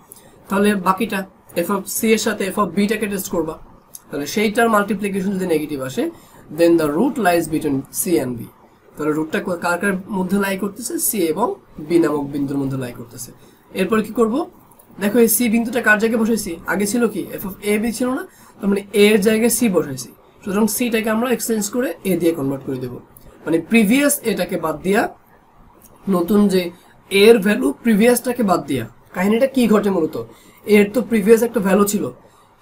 তাহলে বাকিটা এফ অফ সি এর সাথে এফ অফ বিটাকে টেস্ট করবা, তাহলে সেইটার মাল্টিপ্লিকেশন যদি নেগেটিভ আসে, then the root lies between C and B. তাহলে রুটটা কার কার মধ্যে লাই করতেছে? সি এবং বি নামক বিন্দুর মধ্যে লাই করতেছে। এরপর কি করব? দেখো এই সি বিন্দুটা কার জায়গায় বসাইছি? আগে ছিল কি এফ অফ এ বি ছিল না, তার মানে এ এর জায়গায় সি বসাইছি, সুতরাং সিটাকে আমরা এক্সচেঞ্জ করে এ দিয়ে কনভার্ট করে দেব। মানে প্রিভিয়াস এটাকে বাদ দিয়া, নতুন যে এর ভ্যালু প্রিভিয়াসটাকে বাদ দিয়া, কাহিনীটা কি ঘটে মূলত, এর তো প্রিভিয়াস একটা ভ্যালু ছিল,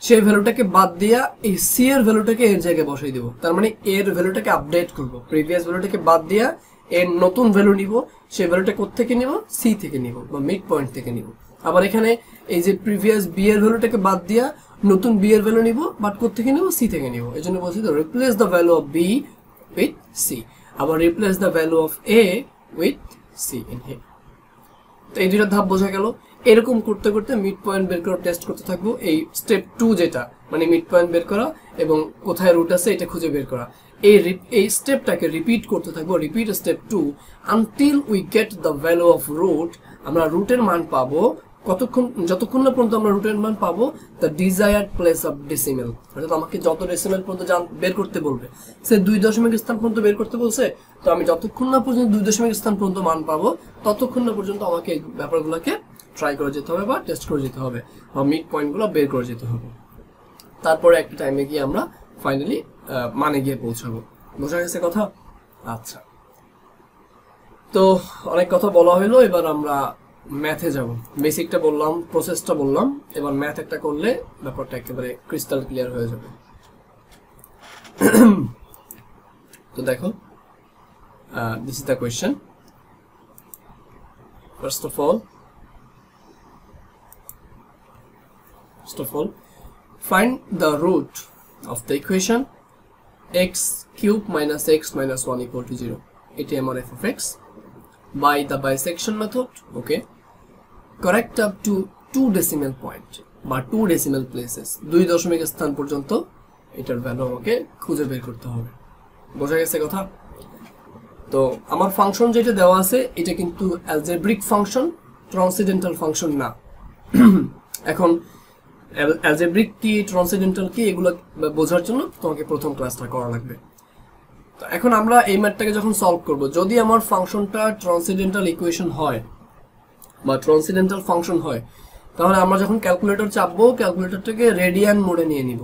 সেই ভ্যালুটাকে বাদ দিয়া এই সি এর ভ্যালুটাকে এর জায়গায় বসাই দেব। তার মানে এর ভ্যালুটাকে আপডেট করব, প্রিভিয়াস ভ্যালুটাকে বাদ দিয়া এর নতুন ভ্যালু নিব, সেই ভ্যালুটা কোথা থেকে নিব? সি থেকে নিব বা মিড পয়েন্ট থেকে নিব। আবার এখানে এই যে প্রিভিয়াস বি এর ভ্যালুটাকে বাদ দিয়া নতুন বি এর ভ্যালু নিব, বাট কোথা থেকে নিব? সি থেকে নিব। এজন্য বলছি তো replace the value of B with C, আবার replace the value of A with C in here. তো এই দুইটা ধাপ বোঝা গেল। এরকম করতে করতে মিড পয়েন্ট বের করা টেস্ট করতে থাকবো। এই স্টেপ 2 যেটা, মানে মিড পয়েন্ট বের করা এবং কোথায় রুট আছে এটা খুঁজে বের করা, এই স্টেপটাকে রিপিট করতে থাকবো, repeat step 2 until we get the value of root. আমরা রুটের মান পাবো যতক্ষণ না পর্যন্ত আমরা রুটের মান পাবো the desired place of decimal. অর্থাৎ আমাকে যত ডেসিমেল পর্যন্ত বের করতে বলবে, সে 2 দশমিক স্থান পর্যন্ত বের করতে বলছে, তো আমি যতক্ষণ না পর্যন্ত 2 দশমিক স্থান পর্যন্ত মান পাবো, ততক্ষণ না পর্যন্ত আমাকে এই ব্যাপারগুলোকে ট্রাই করে যেতে হবে বা টেস্ট করে যেতে হবে বা মিড পয়েন্টগুলো বের করে যেতে হবে। তারপরে একটা টাইমে গিয়ে আমরা ফাইনালি মানে গিয়ে পৌঁছাবো। বোঝা গেছে কথা? আচ্ছা, তো অনেক কথা বলা হলো, এবার আমরা ম্যাথে যাব। বেসিকটা বললাম, প্রসেসটা বললাম, এবার ম্যাথ একটা করলে ব্যাপারটা একেবারে ক্রিস্টাল ক্লিয়ার হয়ে যাবে। তো দেখো, this is the question. First of all, find the root of the equation x cube minus x minus 1 equal to 0. It is f of x by the bisection method. Okay, correct up to 2 decimal point বা 2 decimal places, 2 দশমিক স্থান পর্যন্ত এটার value আমাকে খুঁজে বের করতে হবে। বোঝা গেছে কথা? তো আমার ফাংশন যেটা দেওয়া আছে এটা কিন্তু অ্যালজেব্রিক ফাংশন, ট্রান্সেন্ডেন্টাল ফাংশন না। এখন অ্যালজেব্রিক কি ট্রান্সেন্ডেন্টাল কি এগুলো বোঝার জন্য তোমাকে প্রথম ক্লাসটা করা লাগবে। তো এখন আমরা এই ম্যাথটাকে যখন সলভ করব, যদি আমার ফাংশনটা ট্রান্সেন্ডেন্টাল ইকুয়েশন হয় বা ট্রান্সেন্ডেন্টাল ফাংশন হয়, তাহলে আমরা যখন ক্যালকুলেটর চাপবো ক্যালকুলেটরটাকে রেডিয়ান মোডে নিয়ে নিব।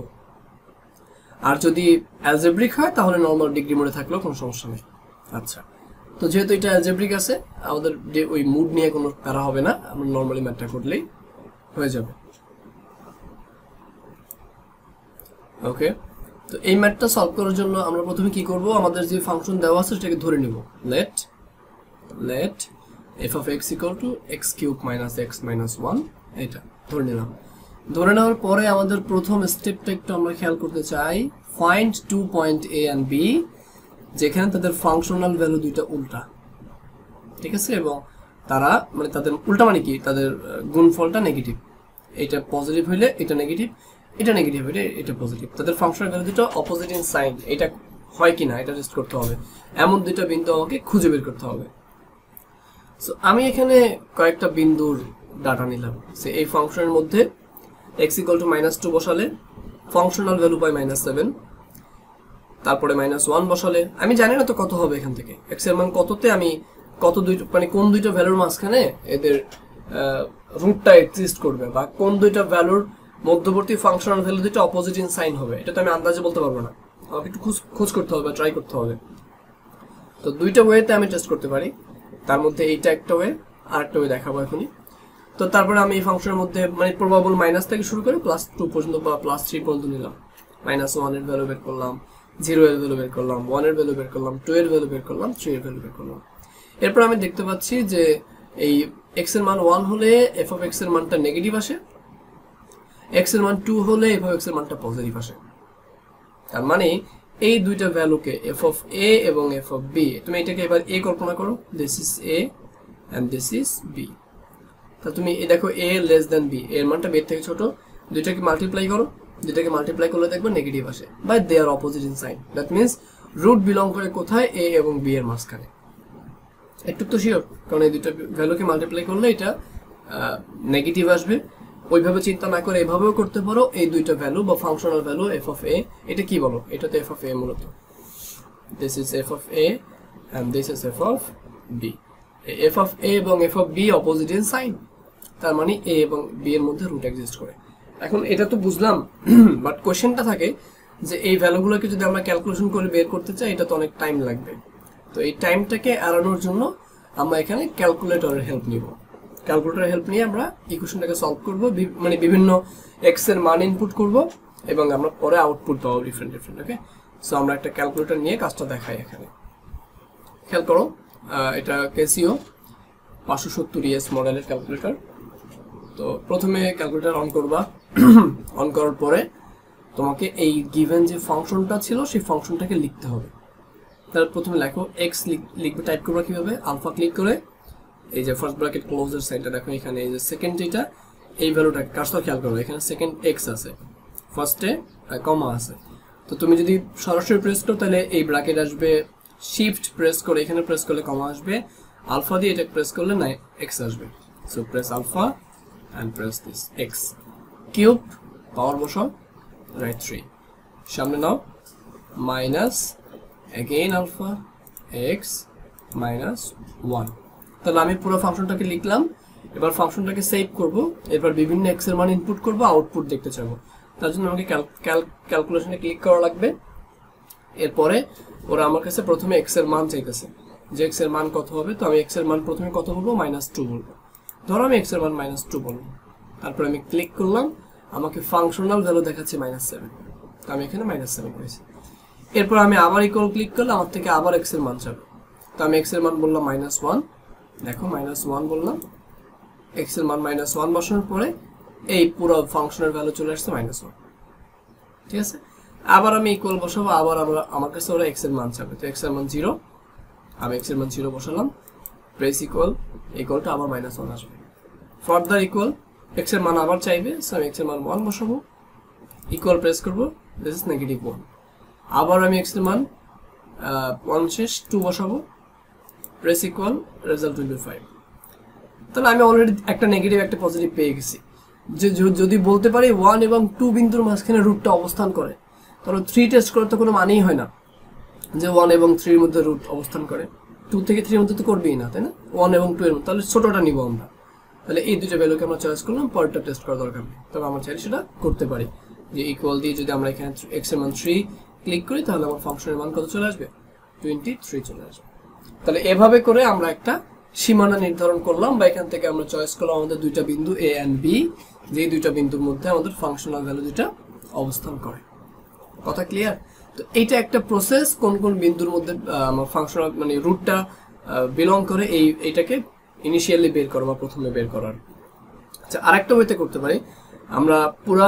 আর যদি অ্যালজেব্রিক হয় তাহলে নর্মাল ডিগ্রি মোডে থাকলেও কোনো সমস্যা নেই। আচ্ছা, তো যেহেতু এটা অ্যালজেব্রিক আছে আমাদের যে ওই মুড নিয়ে কোনো প্যারা হবে না, আমরা নর্মালি ম্যাথটা করলেই হয়ে যাবে। ওকে, তো এই ম্যাথটা সলভ করার জন্য আমরা প্রথমে কি করব, আমাদের যে ফাংশন দেওয়া আছে সেটাকে ধরে নিব। Let f of x equal to x cube minus x minus 1, এটা ধরে নিলাম। ধরে নেওয়ার পরে আমাদের প্রথম স্টেপটা একটু আমরা খেয়াল করতে চাই, find 2 point a and b, যেখানে তাদের ফাংশনাল ভ্যালু দুইটা উল্টা, ঠিক আছে, এবং তারা মানে তাদের উল্টা মানে কি, তাদের গুণফলটা নেগেটিভ, এটা পজিটিভ হইলে এটা নেগেটিভ, এটা নেগেটিভ হইলে এটা পজিটিভ, তাদের ফাংশনাল ভ্যালু দুটো অপোজিট ইন সাইন, এটা হয় কিনা এটা টেস্ট করতে হবে। এমন দুইটা বিন্দু আমাকে খুঁজে বের করতে হবে। সো আমি এখানে কয়েকটা বিন্দুর ডাটা নিলাম। সে এই ফাংশনের মধ্যে x equal to -2 বসালে ফাংশনাল ভ্যালু পাই -7, তারপরে -1 বসালে আমি জানি না তো কত হবে এখান থেকে, x এর মান কততে আমি কত দুইটা মানে কোন দুইটা ভ্যালুর মাঝখানে এদের রুটটা এক্সিস্ট করবে, বা কোন দুইটা ভ্যালুর মধ্যবর্তী ফাংশনাল ভ্যালু দুইটা অপোজিট ইন সাইন হবে, এটা তো আমি আন্দাজে বলতে পারবো না, আমাকে একটু খোঁজ করতে হবে, ট্রাই করতে হবে। তো দুইটা ওয়েতে আমি টেস্ট করতে পারি, তার মধ্যে এইটা একটা ওয়ে আর একটা ওয়ে দেখাবো এখনই। তো তারপরে আমি এই ফাংশনের মধ্যে মানে প্রবাবল মাইনাস থেকে শুরু করে +2 পর্যন্ত বা +3 পর্যন্ত নিলাম। -1 এর ভ্যালু বের করলাম, 0 এর ভ্যালু বের করলাম, 1 এর ভ্যালু বের করলাম, 2 এর ভ্যালু বের করলাম, 3 এর ভ্যালু বের করলাম। এরপর আমি দেখতে পাচ্ছি যে এই x এর মান 1 হলে f of x এর মানটা নেগেটিভ আসে, x এর মান 2 হলে f of x এর মানটা পজিটিভ আসে। তার মানে এই দুইটা ভ্যালুকে f of a এবং f of b, তুমি এটাকে এবার a কল্পনা করো, this is a and this is b। তাহলে তুমি এই দেখো a less than b, এর মানটা b এর থেকে ছোট, দুইটাকে মাল্টিপ্লাই করো, দুইটাকে মাল্টিপ্লাই করলে দেখবে নেগেটিভ আসে, by they are opposite in sign, that means root belong করে কোথায়, a এবং b এর মাঝখানে। একটু তো শিওর, কারণ এই দুইটা ভ্যালুকে মাল্টিপ্লাই করলে এটা নেগেটিভ আসবে। ওইভাবে চিন্তা না করে এভাবেও করতে পারো, এই দুইটা ভ্যালু বা functional value f of a, এটা কি বলো, এটা তো f of a মূলত, this is f of a and this is f of b। f of a এবং f of b opposite in sign, তার মানে a এবং b এর মধ্যে রুট এক্সিস্ট করে। এখন এটা তো বুঝলাম, বাট কোশ্চেনটা থাকে যে এই ভ্যালুগুলোকে যদি আমরা ক্যালকুলেশন করে বের করতে চাই এটা তো অনেক টাইম লাগবে। তো এই টাইমটাকে এড়ানোর জন্য আমরা এখানে ক্যালকুলেটরের হেল্প নিব। ক্যালকুলেটরের হেল্প নিয়ে আমরা ইকুয়েশনটাকে সলভ করব, মানে বিভিন্ন এক্স এর মান ইনপুট করব এবং আমরা পরে আউটপুট পাবো ডিফারেন্ট। ওকে, সো আমরা একটা ক্যালকুলেটর নিয়ে কাজটা দেখাই। এখানে খেয়াল করো, এটা ক্যাসিও 570 ES মডেলের ক্যালকুলেটর। তো প্রথমে ক্যালকুলেটর অন করবা, অন করার পরে তোমাকে এই গিভেন যে ফাংশনটা ছিল সেই ফাংশনটাকে লিখতে হবে। তাহলে প্রথমে লেখো x, লিখবে, টাইপ করবা কিভাবে, আলফা ক্লিক করে এই যে ফার্স্ট ব্র্যাকেট ক্লোজের সাইডটা দেখো, এখানে এই যে সেকেন্ড যেটা এই ভ্যালুটা কার্সর খেয়াল করো, এখানে সেকেন্ড x আছে, ফার্স্টে কমা আছে। তো তুমি যদি সরাসরি প্রেস করো তাহলে এই ব্র্যাকেট আসবে, শিফট প্রেস করে এখানে প্রেস করলে কমা আসবে, আলফা দিয়ে এটা প্রেস করলে না x আসবে। So press alpha and press this x cube, power বসাও, রাইট 3, সামনে নাও minus again alpha x minus 1। তাহলে আমি পুরো ফাংশনটাকে লিখলাম। এবার ফাংশনটাকে সেভ করব, এরপর বিভিন্ন x এর মান ইনপুট করব, আউটপুট দেখতে চাবো। তার জন্য আমাকে ক্যালকুলেশনে ক্লিক করা লাগবে। এরপরে ওরা আমার কাছে প্রথমে x এর মান চাইতেছে, যে x এর মান কত হবে। তো আমি x এর মান প্রথমে কত বলবো, -2 বলবো। ধরো আমি x এর মান -2 বলবো, তারপর আমি ক্লিক করলাম, আমাকে ফাংশনাল ভ্যালু দেখাচ্ছে -7, তো আমি এখানে -7 পেয়েছি। এরপর আমি আবার ইকুয়াল ক্লিক করলে আমার থেকে আবার x এর মান চাবে, তো আমি x এর মান বললাম -1, দেখো -1 বললাম, x এর মান -1 বসানোর পরে এই পুরো ফাংশনের ভ্যালু চলে আসছে -1, ঠিক আছে। আবার আমি ইকুয়াল বসাবো, আবার আমার কাছে ওরা x এর মান চাবে, তো x এর মান 0, আমি x এর মান 0 বসালাম, প্রেস ইকুয়ালটা আবার -1 আসবে। ফার্দার ইকুয়াল, x এর মান আবার চাইবে, সো আমি x এর মান 1 বসাবো, ইকুয়াল প্রেস করবো, দিস ইজ -1। আবার আমি x এর মান 1 শেষ 2 বসাবো, press equal, result will be 5। তাহলে আমি অলরেডি একটা নেগেটিভ একটা পজিটিভ পেয়ে গেছি। যে যদি বলতে পারি 1 এবং 2 বিন্দুর মাঝখানে রুটটা অবস্থান করে, তাহলে 3 টেস্ট করার তো কোনো মানেই হয় না যে 1 এবং 3 এর মধ্যে রুট অবস্থান করে। 2 থেকে 3 এর মধ্যে তো করবেই না, তাই না? 1 এবং 2 এর মধ্যে, তাহলে ছোটটা নিব আমরা। তাহলে এই দুটো ভ্যালুকে আমরা চয়েস করলাম, পরেরটা টেস্ট করা দরকার নেই। তবে আমরা চাইলে সেটা করতে পারি, যে ইকুয়াল দিয়ে যদি আমরা এখানে x এর মান 3 ক্লিক করি, তাহলে আমার ফাংশনের মান কত চলে আসবে? 23 চলে আসবে। তাহলে এভাবে করে আমরা একটা সীমানা নির্ধারণ করলাম, বা এখান থেকে আমরা চয়েস করলাম আমাদের দুইটা বিন্দু a and b, যে দুইটা বিন্দুর মধ্যে আমাদের ফাংশনাল ভ্যালু দুইটা অবস্থান করে। কথা ক্লিয়ার? তো এইটা একটা প্রসেস, কোন কোন বিন্দুর মধ্যে আমার ফাংশনাল মানে রুটটা বিলং করে এইটাকে ইনিশিয়ালি বের করা বা প্রথমে বের করার। আচ্ছা, আরেকটা ওয়েতে করতে পারি, আমরা পুরা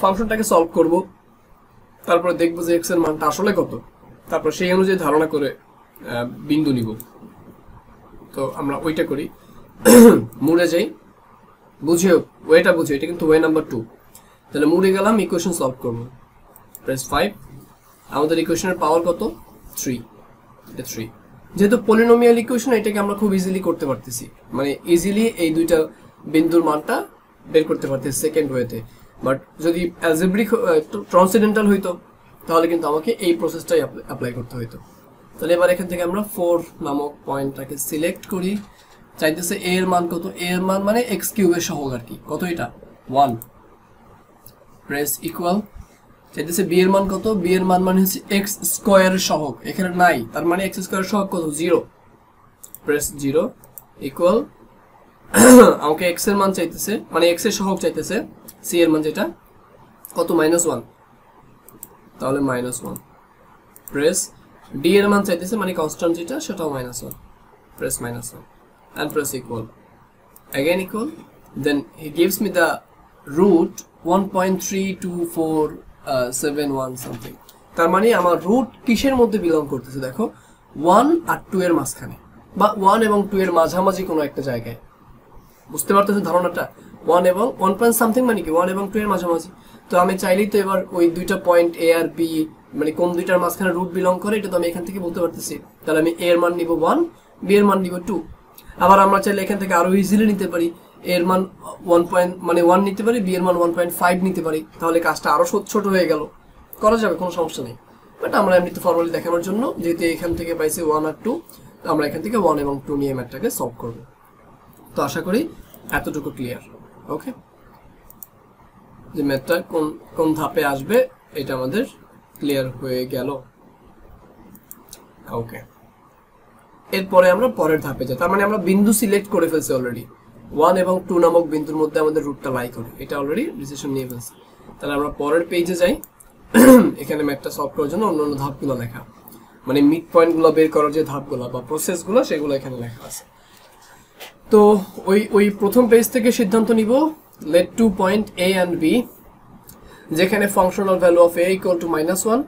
ফাংশনটাকে সলভ করব, তারপরে দেখব যে x এর মানটা আসলে কত, তারপর সেই অনুযায়ী ধারণা করে বিন্দু নিব। তো আমরা ওইটা করি, মুড়ে যাই, বুঝিও ওয়েটা বুঝিও, এটা কিন্তু ওয়ে নাম্বার 2। তাহলে মুড়ে গেলাম, ইকুয়েশন সলভ করব, প্রেস 5। আমাদের ইকুয়েশনের পাওয়ার কত? 3। এটা 3। যেহেতু পলিনোমিয়াল ইকুয়েশন, এটাকে আমরা খুব ইজিলি করতে পারতেছি, মানে ইজিলি এই দুইটা বিন্দুর মানটা বের করতে পারতেছি সেকেন্ড ওয়েতে। বাট যদি অ্যালজেব্রিক ট্রান্সেন্ডেন্টাল হইতো, তাহলে কিন্তু আমাকে এই প্রসেসটাই অ্যাপ্লাই করতে হইতো। তাহলে এবার এখান থেকে আমরা 4 নামক পয়েন্টটাকে সিলেক্ট করি। চাইতেছে a এর মান কত? a এর মান মানে x কিউবের সহগ আর কি। কত এটা? 1। Press equal. চাইতেছে b এর মান কত? b এর মান মানে হচ্ছে x স্কয়ারের সহগ, এখানে নাই, তার মানে x স্কয়ারের সহগ কত? 0। Press 0 equal. আমাকে x এর মান চাইতেছে, মানে x এর সহগ চাইতেছে, c এর মান যেটা কত? -1। তাহলে -1। প্রেস d এর মান চাইতেছে, মানে কনস্ট্যান্ট যেটা, সেটাও -1। Press -1 and press equal, again equal, then he gives me the root 1.32471 something। তার মানে আমার রুট কিসের মধ্যে বিলং করতেছে? দেখো 1 আর 2 এর মাঝখানে, বা 1 এবং 2 এর মাঝামাঝি কোনো একটা জায়গায়। বুঝতে পারতেছো ধারণাটা? 1 এবং 1 পয়েন্ট সামথিং মানে কি 1 এবং 2 এর মাঝামাঝি। তো আমি চাইলেই তো এবার ওই দুইটা পয়েন্ট a আর b, মানে কোন দুইটার মাঝখানে রুট বিলং করে, এটা তো আমি এখান থেকে বলতে পারতেছি। তাহলে আমি a এর মান নিব 1, b এর মান নিব 2। আবার আমরা চাইলে এখান থেকে আরো ইজিলি নিতে পারি, a এর মান 1 নিতে পারি, b এর মান 1.5 নিতে পারি, তাহলে কাজটা আরো ছোট হয়ে গেল। করা যাবে, কোনো সমস্যা নেই। বাট আমরা এমনিতে ফর্মালি দেখানোর জন্য, যেহেতু এখান থেকে পাইছি 1 আর 2, তো আমরা এখান থেকে 1 এবং 2 নিয়ে ম্যাথটাকে সলভ করব। তো আশা করি এতটুকু ক্লিয়ার। ওকে, যে ম্যাথটা কোন ধাপে আসবে এটা আমাদের ক্লিয়ার হয়ে গেল। ওকে, এরপরে আমরা পরের ধাপে যাই। তার মানে আমরা বিন্দু সিলেক্ট করে ফেলছি অলরেডি, 1 এবং 2 নামক বিন্দুর মধ্যে আমাদের রুটটা লাই করে, এটা অলরেডি ডিসিশন নিয়ে ফেলছি। তাহলে আমরা পরের পেজে যাই। এখানে ম্যাথটা সলভ করার জন্য অন্যান্য ধাপগুলো লেখা, মানে মিড পয়েন্টগুলো বের করার যে ধাপগুলো বা প্রসেসগুলো, সেগুলো এখানে লেখা আছে। তো ওই প্রথম পেজ থেকে সিদ্ধান্ত নিব, let 2 point a and b, যেখানে functional value of a equal to -1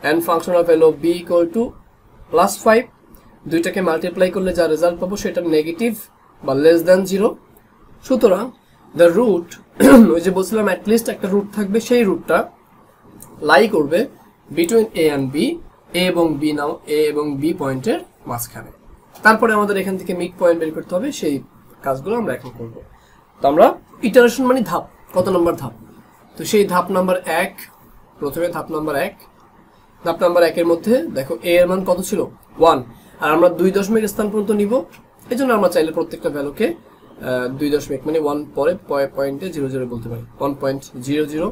and functional value of b equal to +5, দুইটাকে মাল্টিপ্লাই করলে যা রেজাল্ট পাবো সেটা নেগেটিভ বা লেস দ্যান 0। সুতরাং দ্য রুট, ওই যে বলছিলাম অ্যাটলিস্ট একটা রুট থাকবে, সেই রুটটা লাই করবে between a and b, a এবং b পয়েন্টের মাঝখানে। তারপরে আমাদের এখান থেকে মিড পয়েন্ট বের করতে হবে, সেই কাজগুলো আমরা এখন করব। তো আমরা ইটারেশন মানে ধাপ, কত নম্বর ধাপ? তো সেই ধাপ নাম্বার 1, প্রথমে ধাপ নাম্বার 1। ধাপ নাম্বার 1 এর মধ্যে দেখো a এর মান কত ছিল? 1, আর আমরা 2 দশমিক স্থান পর্যন্ত নিব। এই জন্য আমরা চাইলে প্রত্যেকটা ভ্যালুকে 2 দশমিক মানে 1 পরে পয়েন্টে 00 বলতে পারি, 1.00।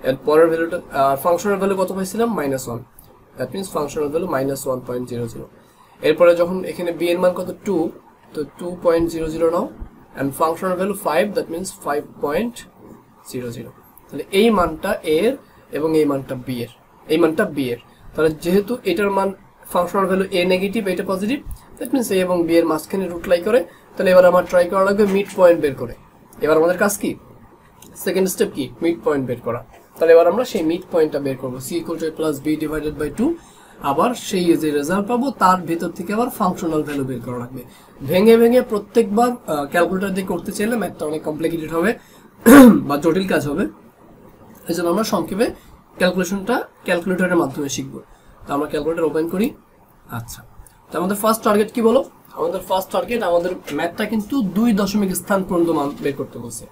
এর পরের ভ্যালুটা ফাংশনাল ভ্যালু কত পাইছিলাম? -1, দ্যাট মিন্স ফাংশনাল ভ্যালু -1.00। এরপরে যখন এখানে b এর মান কত? 2, তো 2.00 নাও, and functional value 5, that means 5.00। তাহলে এই মানটা a এর এবং এই মানটা b এর, এই মানটা b এর। তাহলে যেহেতু এটার মান ফাংশনাল ভ্যালু a নেগেটিভ, এটা পজিটিভ, দ্যাট মিন্স a এবং b এর মাঝখানে রুট লাই করে। তাহলে এবার আমার ট্রাই করা লাগবে মিড পয়েন্ট বের করে। এবার আমাদের কাজ কি? সেকেন্ড স্টেপ কি? মিড পয়েন্ট বের করা। তাহলে এবার আমরা সেই মিড পয়েন্টটা বের করব, c = a + b / 2। আবার সেই যে রেজাল্ট পাবো তার ভিতর থেকে আবার ফাংশনাল ভ্যালু বের করা লাগবে। ভেঙে ভেঙে প্রত্যেকবার ক্যালকুলেটর দিয়ে করতে চাইলে ম্যাথটা অনেক কমপ্লিকেটেড হবে বা জটিল কাজ হবে। এই জন্য আমরা সংক্ষেপে ক্যালকুলেশনটা ক্যালকুলেটরের মাধ্যমে শিখবো। তো আমরা ক্যালকুলেটর ওপেন করি। আচ্ছা, তো আমাদের ফার্স্ট টার্গেট কি বলো? আমাদের ফার্স্ট টার্গেট, আমাদের ম্যাথটা কিন্তু 2 দশমিক স্থান পর্যন্ত মান বের করতে বলছে।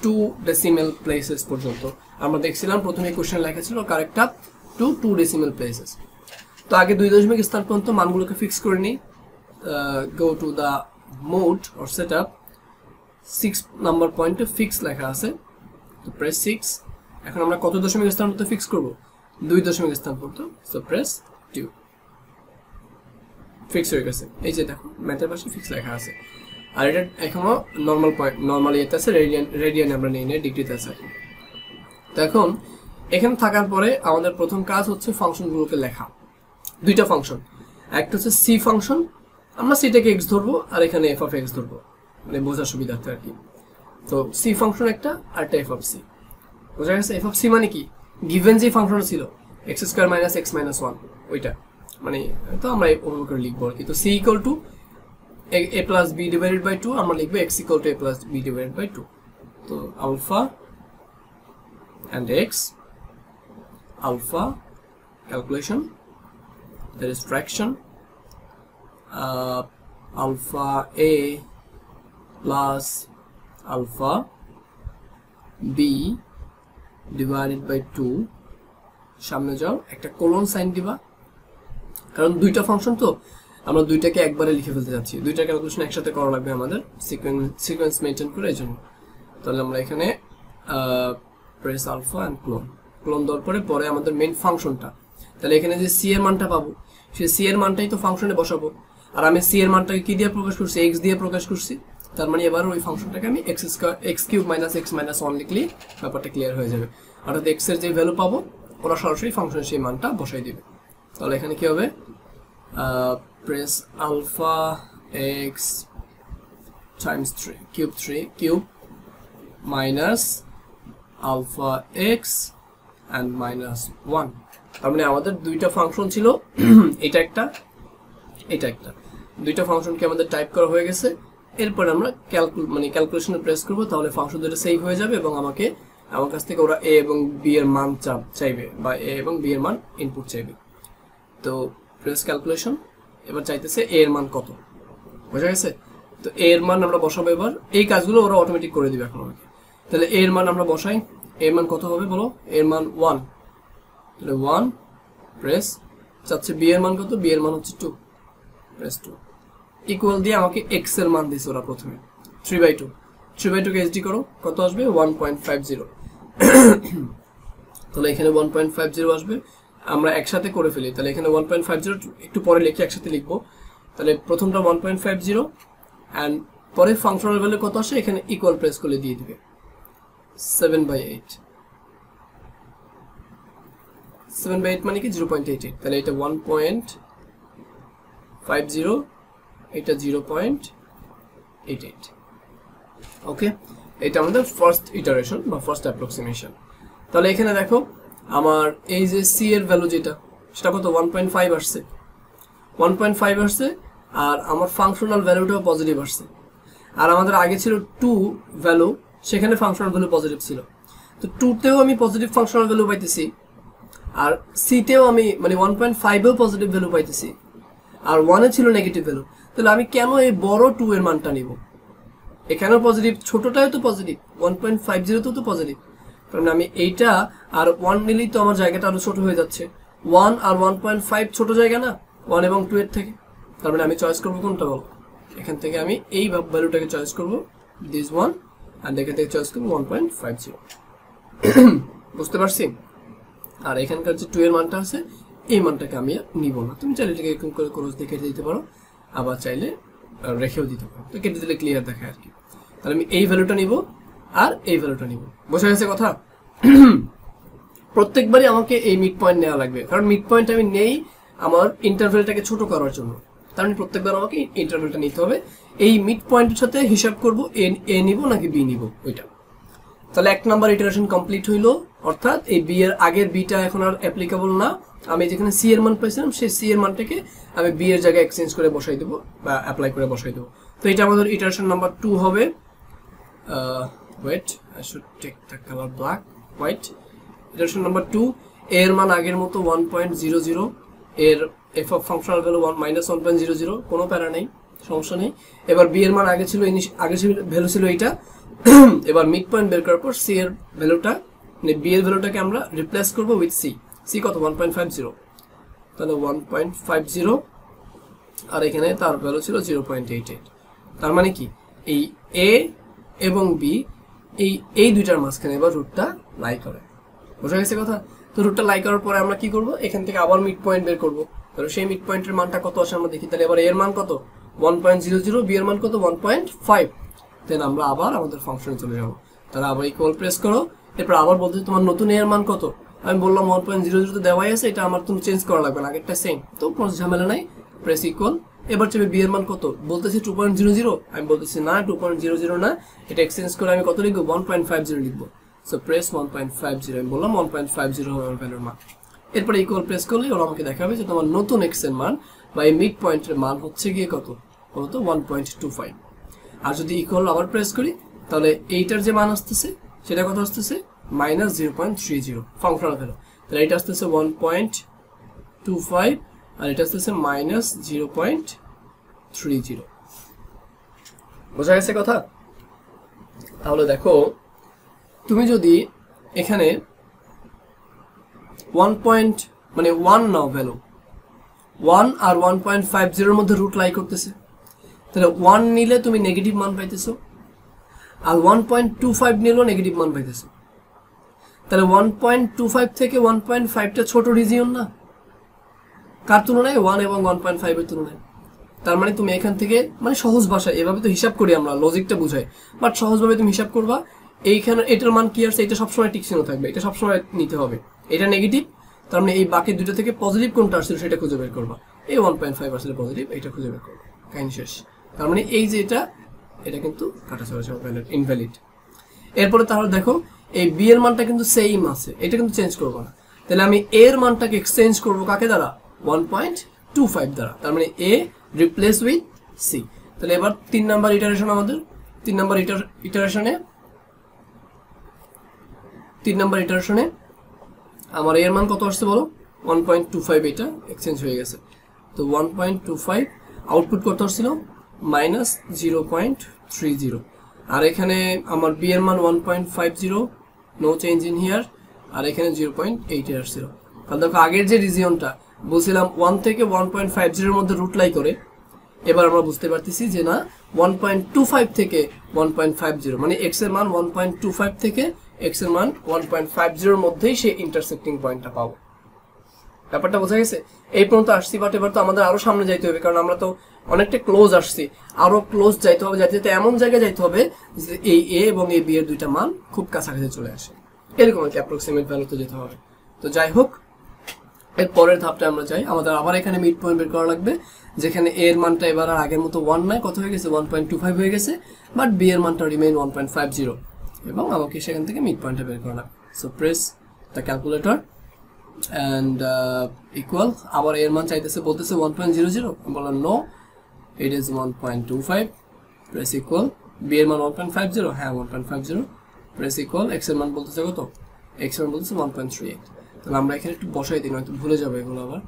2 ডেসিমেল প্লেসেস পর্যন্ত আমরা দেখছিলাম। প্রথমে কোশ্চেন লেখা ছিল correct up to 2 decimal places. তো আগে 2 দশমিক স্থান পর্যন্ত মানগুলোকে ফিক্স করে নিই। Go to the mode or setup, 6 number পয়েন্টে ফিক্স লেখা আছে, তো প্রেস 6। এখন আমরা কত দশমিক স্থান পর্যন্ত ফিক্স করব? 2 দশমিক স্থান পর্যন্ত, সো প্রেস 2। ফিক্স হয়ে গেছে। এই যে দেখো ম্যাথের পাশে ফিক্স লেখা আছে। আর এটা এখনো নর্মাল পয়েন্ট, নর্মালি এটা আছে রেডিয়ান আমরা নেই না, ডিগ্রিতে আছে। তো এখন এখানে থাকার পরে আমাদের প্রথম কাজ হচ্ছে ফাংশনগুলোকে লেখা। দুইটা ফাংশন, একটা হচ্ছে সি ফাংশন, আমরা সিটাকে এক্স ধরবো আর এখানে এফ অফ এক্স ধরবো, মানে বোঝার সুবিধার্থে আর কি। তো সি ফাংশন একটা আর একটা এফ অফ সি। বোঝা গেছে? এফ অফ সি মানে কি, গিভেন যে ফাংশন ছিল x square minus x minus 1, ওইটা মানে তো আমরা ওভাবে করে লিখবো আর কি। তো C equal to a plus b divided by 2, আমরা লিখবো x equal to a plus b divided by 2. তো alpha and x, alpha calculation, that is fraction, alpha a plus alpha b divided by 2, সামনে যাও একটা colon sign দিবা, কারণ দুইটা function তো আমরা দুইটাকে একবারে লিখে ফেলতে যাচ্ছি, দুইটা ক্যালকুলেশন একসাথে করা লাগবে আমাদের সিকোয়েন্স মেনটেন করে, এই জন্য। তাহলে আমরা এখানে প্রেস আলফা অ্যান্ড ক্লোন দেওয়ার পরে আমাদের মেইন ফাংশনটা, তাহলে এখানে যে সি এর মানটা পাবো সেই সি এর মানটাই তো ফাংশনে বসাবো। আর আমি সি এর মানটাকে কি দিয়ে প্রকাশ করছি? এক্স দিয়ে প্রকাশ করছি। তার মানে এবার ওই ফাংশনটাকে আমি x cube minus x minus 1 লিখলে ব্যাপারটা ক্লিয়ার হয়ে যাবে। অর্থাৎ এক্স এর যে ভ্যালু পাবো ওরা সরাসরি ফাংশনের সেই মানটা বসাই দিবে। তাহলে এখানে কি হবে? Press alpha X times 3 cube minus alpha X and minus 1। তার মানে আমাদের দুইটা ফাংশন ছিল, এটা একটা এটা একটা, দুইটা ফাংশনকে আমাদের টাইপ করা হয়ে গেছে। এরপর আমরা ক্যালকুলেশনে প্রেস করব, তাহলে ফাংশন দুটো সেভ হয়ে যাবে এবং আমার কাছ থেকে ওরা এ এবং বি এর মান চাইবে, বা এ এবং বি এর মান ইনপুট চাইবে। তো প্রেস ক্যালকুলেশন, এবার চাইতেছে এ এর মান কত, বোঝা গেছে? তো এ এর মান আমরা বসাবো। এবার এই কাজগুলো ওরা অটোমেটিক করে দিবে এখন আমাকে। তাহলে এ এর মান আমরা বসাই, এ এর মান কত হবে বলো? এ এর মান 1, তাহলে 1 প্রেস। চাচ্ছে বি এর মান কত? বি এর মান হচ্ছে 2, প্রেস 2 ইকুয়াল দিয়ে আমাকে এক্স এর মান দিছে ওরা প্রথমে 3/2। 3/2 কে এইচডি করো, কত আসবে? 1.50। তাহলে এখানে 1.50 আসবে। আমরা একসাথে করে ফেলি, তাহলে এখানে 1.50 একটু পরে লিখি, একসাথে লিখবো। তাহলে প্রথমটা 1.50 অ্যান্ড পরে ফাংশনাল ভ্যালু কত আসে এখানে ইকুয়াল প্রেস করে দিয়ে দিবে 7/8। 7/8 মানে কি 0.88। তাহলে এটা 1.50, এটা 0.88। ওকে, এটা আমাদের ফার্স্ট ইটারেশন বা ফার্স্ট অ্যাপ্রক্সিমেশন। তাহলে এখানে দেখো আমার এই যে সি এর ভ্যালু যেটা, সেটা কত? 1.5 আসছে, 1.5 আসছে। আর আমার ফাংশনাল ভ্যালুটাও পজিটিভ আসছে। আর আমাদের আগে ছিল 2 ভ্যালু, সেখানে ফাংশনাল ভ্যালু পজিটিভ ছিল। তো 2তেও আমি পজিটিভ ফাংশনাল ভ্যালু পাইতেছি, আর সিতেও আমি মানে 1.5এও পজিটিভ ভ্যালু পাইতেছি, আর 1-এ ছিল নেগেটিভ ভ্যালু। তাহলে আমি কেন এই বড় 2 এর মানটা নিব? এখানেও পজিটিভ, ছোটটাও তো পজিটিভ, 1.50 তো পজিটিভ। কারণ আমি এইটা আর 1 নিলেই তো আমার জায়গাটা আরো ছোট হয়ে যাচ্ছে। 1 আর 1.5 ছোট জায়গা না 1 এবং 2 এর থেকে। তার মানে আমি চয়েস করবো কোনটা বলো? এখান থেকে আমি এই ভ্যালুটাকে চয়েস করবো, দিস ওয়ান, আর এখান থেকে চয়েস করবো 1.50। বুঝতে পারছি? আর এখানকার যে 2 এর মানটা আছে এই মানটাকে আমি নিব না। তুমি চাইলে এটাকে এরকম করে ক্রস দিয়ে কেটে দিতে পারো, আবার চাইলে রেখেও দিতে পারো। তো কেটে দিলে ক্লিয়ার দেখায় আর কি। তাহলে আমি এই ভ্যালুটা নিব আর এই ভ্যালুটা নিব। বোঝা গেছে কথা? প্রত্যেকবারই আমাকে এই মিড পয়েন্ট নেওয়া লাগবে, কারণ মিড পয়েন্ট আমি নেই আমার ইন্টারভেলটাকে ছোট করার জন্য। তার মানে প্রত্যেকবার আমাকে ইন্টারভেলটা নিতে হবে। এই মিড পয়েন্টের সাথে হিসাব করব এ নিব নাকি বি নিব ওইটা। তাহলে 1 নাম্বার ইটারেশন কমপ্লিট হইলো, অর্থাৎ এই বি এর আগের বিটা এখন আর অ্যাপ্লিকেবল না। আমি যেখানে সি এর মান পাইছিলাম সেই সি এর মানটাকে আমি বি এর জায়গায় এক্সচেঞ্জ করে বসাই দেবো বা অ্যাপ্লাই করে বসাই দেবো। তো এটা আমাদের ইটারেশন নাম্বার 2 হবে। Wait, I should take the colour black white. Iteration number 2, এর মান আগের মতো 1.00, এর এফ অফ ফাংশনাল ভ্যালু -1.00, কোনো প্যারা নেই, সমস্যা নেই। এবার বি এর মান আগে ছিল ভ্যালু ছিল এইটা, এবার মিড পয়েন্ট বের করার পর সি এর ভ্যালুটা মানে বি এর ভ্যালুটাকে আমরা রিপ্লেস করব উইথ সি। সি কত 1.50, তাহলে 1.50 আর এখানে তার ভ্যালু ছিল 0.88। তার মানে কি এই এ এবং বি এই দুইটার মাঝখানে এবার রুটটা লাই করে। বোঝা গেছে কথা? তো রুটটা লাই করার পরে আমরা কি করব, এখান থেকে আবার মিড পয়েন্ট বের করব। তাহলে সেই মিড পয়েন্টের মানটা কত আসে আমরা দেখি। তাহলে এবার এর মান কত 1.00, বি এর মান কত 1.5। দেন আমরা আবার আমাদের ফাংশনে চলে যাব। তাহলে আবার ইকুয়াল প্রেস করো, এরপর আবার বলতে তোমার নতুন এর মান কত। আমি বললাম 1.00 তো দেওয়াই আছে, এটা আমার তুমি চেঞ্জ করা লাগবে না, আগেরটা সেম, তো কোনো ঝামেলা নাই। প্রেস ইকুয়াল, এবার চাইবে বি এর মান কত, বলতেছি 2.00, আমি বলতেছি না 2.00 না, এটা এক্সচেঞ্জ করে আমি কত লিখবো 1.50 লিখবো। সো প্রেস 1.50, আমি বললাম 1.50 হবে আমার ভ্যালুর মান। এরপরে ইকুয়াল প্রেস করলে ওরা আমাকে দেখাবে যে তোমার নতুন এক্স এর মান বা এই মিড পয়েন্টের মান হচ্ছে গিয়ে কত বলতো 1.25। আর যদি ইকুয়াল আবার প্রেস করি তাহলে এইটার যে মান আসতেছে সেটা কত আসতেছে -0.30 ফাংশনাল ভ্যালু। তাহলে এটা আসতেছে 1.25 আর এটা আসতেছে -0.30। বোঝা গেছে কথা? তাহলে দেখো তুমি যদি এখানে 1 নাও ভ্যালু 1 আর 1.50 এর মধ্যে রুট লাই করতেছে, তাহলে 1 নিলে তুমি নেগেটিভ মান পাইতেছো আর 1.25 নিলেও নেগেটিভ মান পাইতেছো। তাহলে 1.25 থেকে 1.5টা ছোট রিজিয়ন না, কার তুলনায় 1 এবং 1.5 এর তুলনায়। তার মানে তুমি এখান থেকে মানে সহজ ভাষায় এভাবে তো হিসাব করি আমরা, লজিকটা বুঝাই, বাট সহজভাবে তুমি হিসাব করবা এইখানে এটার মান কি আসছে, এটা সবসময় ঠিক চিহ্ন থাকবে, এটা সবসময় নিতে হবে, এটা নেগেটিভ, তার মানে এই বাকি দুটো থেকে পজিটিভ কোনটা আসছে সেটা খুঁজে বের করবা। এই 1.5 আসলে পজিটিভ, এটা খুঁজে বের করবা, কাহিনী শেষ। তার মানে এই যে এটা কিন্তু কাটা চলে যাবে, ইনভ্যালিড। এরপরে তাহলে দেখো এই বি এর মানটা কিন্তু সেম আছে, এটা কিন্তু চেঞ্জ করবো না। তাহলে আমি এর মানটাকে এক্সচেঞ্জ করবো কাকে দ্বারা 1.25 দ্বারা, তার মানে এ রিপ্লেস উইথ সি। তাহলে এবার 3 নাম্বার ইটারেশন, আমাদের 3 নাম্বার ইটারেশনে আমার এর মান কত আসছে বলো 1.25, এটা এক্সচেঞ্জ হয়ে গেছে। তো 1.25 আউটপুট কত আসছিল -0.30 আর এখানে আমার বি এর মান 1.50, নো চেঞ্জ ইন হিয়ার, আর এখানে 0.8 আসছিল। তাহলে দেখো আগের যে রিজিয়নটা বলছিলাম 1 থেকে 1.50 এর মধ্যে রুট লাই করে, এবার আমরা বুঝতে পারতেছি যে না 1.25 থেকে 1.50 মানে x এর মান 1.25 থেকে x এর মান 1.50 এর মধ্যেই সেই ইন্টারসেক্টিং পয়েন্টটা পাবো। ব্যাপারটা বোঝা গেছে? এই পর্যন্ত আসছি, বাট এবার তো আমাদের আরো সামনে যাইতে হবে, কারণ আমরা তো অনেকটা ক্লোজ আসছি, আরো ক্লোজ যাইতে হবে, যাতে এমন জায়গায় যাইতে হবে যে এই এ এবং এই বি এর দুইটা মান খুব কাছাকাছি চলে আসে, এরকম একটা অ্যাপ্রক্সিমেট ভ্যালুতে যেতে হবে। তো যাই হোক, এর পরের ধাপটা আমরা যাই, আমাদের আবার এখানে মিড পয়েন্ট বের করা লাগবে, যেখানে এ এর মানটা এবার আর আগের মতো 1 নয়, কত হয়ে গেছে 1.25 হয়ে গেছে, বাট বি এর মানটা রিমেইন 1.50 এবং আমাকে সেখান থেকে মিড পয়েন্টটা বের করা লাগবে। So press the calculator and equal, আবার এর মান চাইতেছে বলতেছে 1.00, বললাম no it is 1.25, press equal, B এর মান 1.50, হ্যাঁ 1.50, প্রেস ইকুয়াল, এক্স এর মান বলতেছে কত, এক্স এর মান বলতেছে 1.38। তাহলে আমরা এখানে একটু বসাই দিই, নয়তো ভুলে যাবে এগুলো আবার।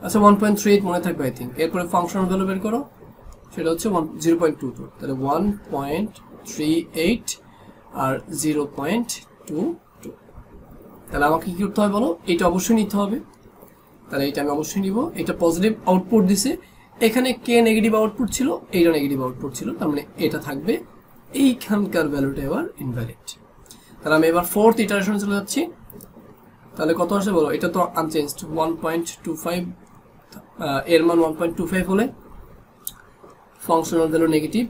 আচ্ছা 1.38 মনে থাকবে আই থিঙ্ক। এরপরে ফাংশনাল ভ্যালু বের করো, সেটা হচ্ছে 0.22, তাহলে 1.38 আর 0.22। তাহলে আমাকে কি করতে হবে বলো, এটা অবশ্যই নিতে হবে, তাহলে এটা আমি অবশ্যই নিব। এটা পজিটিভ আউটপুট দিছে, এখানে কে নেগেটিভ আউটপুট ছিল, এইটা নেগেটিভ আউটপুট ছিল, তার মানে এটা থাকবে, এইখানকার ভ্যালুটা এবার ইনভ্যালিড। তাহলে আমি এবার ফোর্থ ইটারেশনে চলে যাচ্ছি, তাহলে কত আসে বলো, এটা তো আনচেঞ্জড 1.25, এর মান 1.25 হলে ফাংশনাল ভ্যালু নেগেটিভ,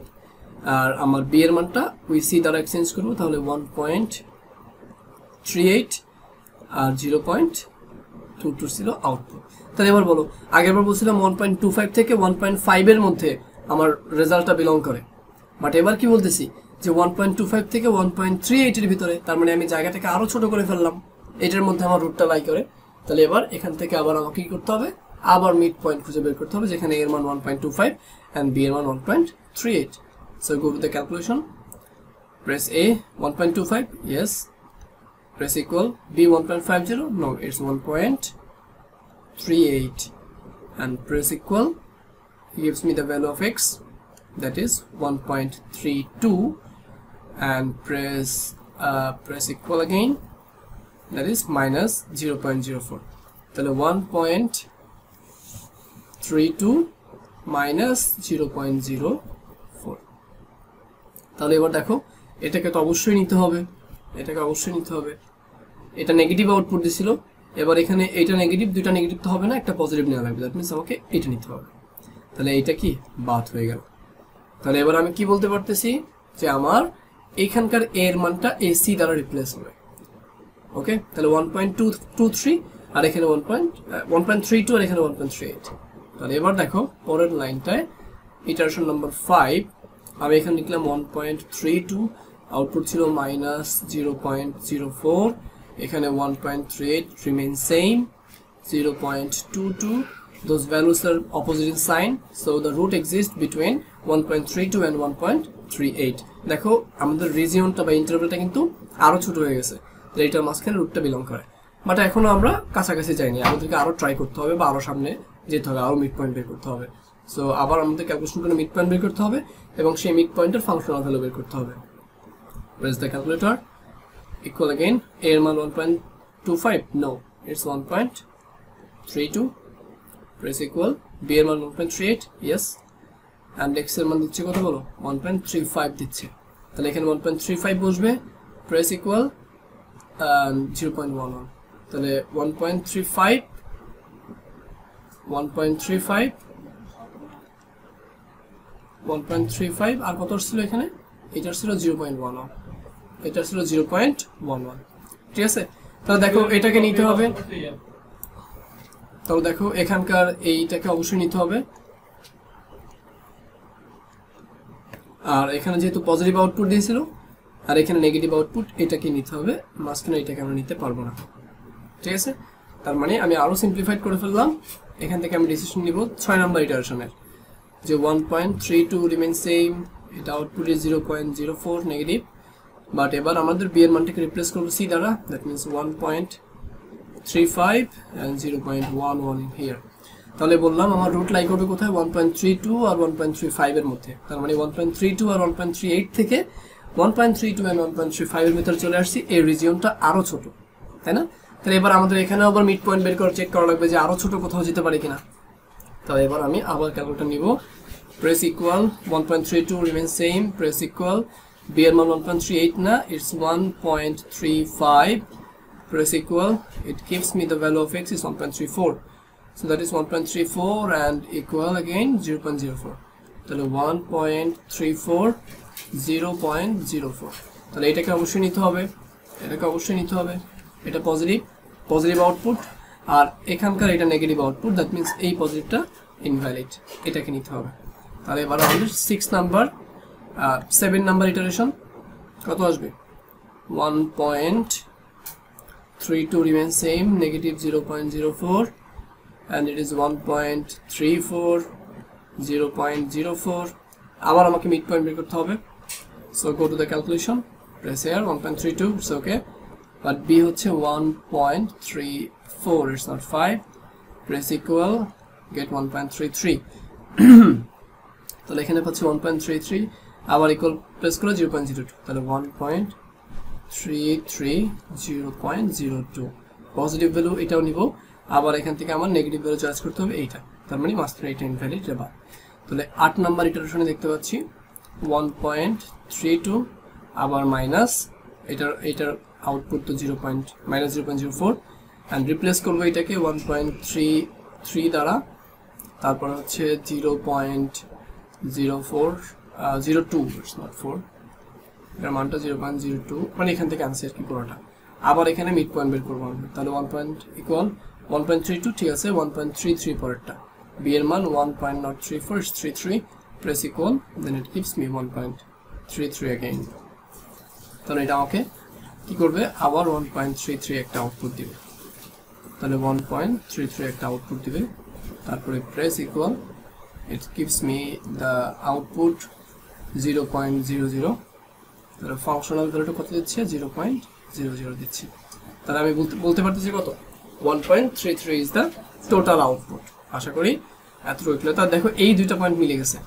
আর আমার বি এর মানটা ওই সি দ্বারা এক্সচেঞ্জ করবো, তাহলে 1.38 আর 0.22 ছিল আউটপুট। তাহলে এবার বলো, আগেরবার বলছিলাম 1.25 থেকে 1.5 এর মধ্যে আমার রেজাল্টটা বিলং করে, বাট এবার কি বলতেছি যে 1.25 থেকে 1.38 এর ভিতরে, তার মানে আমি জায়গাটাকে আরো ছোট করে ফেললাম, এটার মধ্যে আমার রুটটা লাই করে। তাহলে এবার এখান থেকে আবার আমাকে কি করতে হবে, আবার মিড পয়েন্ট খুঁজে বের করতে হবে, যেখানে এর মান 1.25 and b এর মান 1.38. So go to the calculation, press A 1.25, yes, press equal, b 1.50, no, it's 1.38, and press equal, it gives me the value of x, that is 1.32, and press equal again, that is minus 0.04. তাহলে 1.32 minus 0.04. তাহলে এবার দেখো এটাকে তো অবশ্যই নিতে হবে, এটা নেগেটিভ আউটপুট দিছিল, এবার এখানে এইটা নেগেটিভ, দুইটা নেগেটিভ তো হবে না, একটা পজিটিভ নেওয়া লাগবে, দ্যাট মিন্স আমাকে এটা নিতে হবে। তাহলে এইটা কি বাদ হয়ে গেল। তাহলে এবার আমি কি বলতে পারতেছি যে আমার এইখানকার এর মানটা এসি দ্বারা রিপ্লেস হবে। ওকে, তাহলে 1.223 আর এখানে 1.32 আর এখানে 1.38। তাহলে এবার দেখো পরের লাইনটায় ইটারেশন নাম্বার 5 আমি এখানে লিখলাম 1.32, আউটপুট ছিল মাইনাস 0.04, এখানে 1.38 remain same, 0.22, those values are opposite in sign, so the root exists between 1.32 and 1.38. দেখো আমাদের রিজিয়নটা বা ইন্টারভ্যালটা কিন্তু আরো ছোট হয়ে গেছে, তাহলে এটার মাঝখানে রুটটা বিলং করে, বাট এখনো আমরা কাছাকাছি যাইনি, আমাদেরকে আরো ট্রাই করতে হবে বা আরো সামনে যেতে হবে, আরো মিড পয়েন্ট বের করতে হবে। সো আবার আমাদের ক্যালকুলেশন করে মিড পয়েন্ট বের করতে হবে এবং সেই মিড পয়েন্টের ফাংশনাল ভ্যালু বের করতে হবে। Where is the calculator? Equal again, a এর মান 1.25, no, it's 1.32, press equal, b এর মান 1.38, yes, and x এর মান দিচ্ছে কত বলো, 1.35 দিচ্ছে, তাহলে এখানে 1.35 বসবে, press equal 0.11, তাহলে 1.35 আর কত ছিল এখানে, এটা ছিল 0.11, এটা ছিল 0.11, ঠিক আছে। তাহলে দেখো এটাকে নিতে হবে, তাহলে দেখো এখানকার এইটাকে অবশ্যই নিতে হবে, আর এখানে যেহেতু পজিটিভ আউটপুট দিয়েছিল আর এখানে নেগেটিভ আউটপুট, এটাকে নিতে হবে, মাঝখানে এটাকে আমরা নিতে পারবো না, ঠিক আছে। তার মানে আমি আরো সিম্পলিফাইড করে ফেললাম, এখান থেকে আমি ডিসিশন নিব 6 নাম্বার ইটারেশনের, যে 1.32 রিমেইন সেম, এটা আউটপুট ইজ 0.04 নেগেটিভ, বাট এবার আমাদের বি এর মানটাকে রিপ্লেস করব সি দ্বারা, that means 1.35 and 0.11 in here. তাহলে বললাম আমার রুট লাই করবে কোথায়, 1.32 আর 1.35 এর মধ্যে, তার মানে 1.32 আর 1.38 থেকে 1.32 and 1.35 এর ভিতরে চলে আসছি, এই রিজিয়নটা আরো ছোট, তাই না। তাহলে এবার আমাদের এখানে আবার মিড পয়েন্ট বের করে চেক করা লাগবে যে আরো ছোট কোথাও যেতে পারে কিনা। তাহলে এবার আমি আবার ক্যালকুলেটর নিব, press equal, 1.32 remain same, press equal, B এর মান 1.38 না, it's 1.35, press equal, it gives me the value of x is 1.34, so that is 1.34 and equal again 0.04, তাহলে 1.34 0.04, তাহলে এটাকে অবশ্যই নিতে হবে, এটা পজিটিভ আউটপুট আর এখানকার এটা নেগেটিভ আউটপুট, দ্যাট মিন্স এই পজিটিভটা ইনভ্যালিড, এটাকে নিতে হবে। তাহলে এবার আমাদের 7 নাম্বার ইটারেশন কত আসবে, 1.32 remains same, negative 0.04, and it is 1.34 0.04, আবার আমাকে মিড পয়েন্ট বের করতে হবে, so go to the calculation, press here 1.32, it's okay, but b হচ্ছে 1.34, it's not 5, press equal, get 1.33, তাহলে এখানে পাচ্ছি 1.33, আবার ইকুয়াল প্রেস করে 0.02, তাহলে 1.33 0.02, পজিটিভ ভ্যালু এটাও নিব, আবার এখান থেকে আমার নেগেটিভ ভ্যালু চয়েস করতে হবে এইটা, তার মানে মাস্টার এটা ইনভ্যালিড বা। তাহলে 8 নাম্বার ইটারেশনে দেখতে পাচ্ছি 1.32, আবার মাইনাস এটার আউটপুট তো মাইনাস 0.04, এন্ড রিপ্লেস করব এটাকে 1.33 দ্বারা, তারপর হচ্ছে 0.02, it's not 4, এর মানটা 0.02, মানে এখান থেকে আনছি আর কি পুরোটা, আবার এখানে মিড পয়েন্ট বের করব আমরা, তাহলে 1.32 ঠিক আছে, 1.33 পরেরটা, বি এর মান 1.034 is 33, press equal, then it gives me 1.33 again, তাহলে এটা আমাকে কি করবে, আবার 1.33 একটা আউটপুট দিবে, তাহলে 1.33 একটা আউটপুট দিবে, তারপরে press equal, it gives me the output 0.00, তাহলে ফাংশনাল ভ্যালুটা কত দিচ্ছে, 0.00 দিচ্ছে, তাহলে আমি বলতে পারতেছি কত, 1.33 is the total output। আশা করি এতটুকু। তাহলে দেখো এই দুইটা পয়েন্ট মিলে গেছে,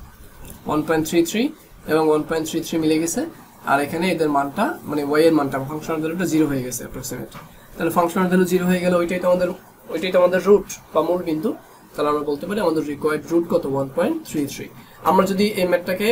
1.33 এবং 1.33 মিলে গেছে, আর এখানে এদের মানটা মানে y এর মানটা ফাংশনাল ভ্যালুটা 0 হয়ে গেছে অ্যাপ্রক্সিমেট। তাহলে ফাংশনাল ভ্যালু 0 হয়ে গেলে ওইটাই তো আমাদের রুট বা মূল বিন্দু। তাহলে আমরা বলতে পারি আমাদের রিকোয়ার্ড রুট কত 1.33। আমরা যদি এই ম্যাথটাকে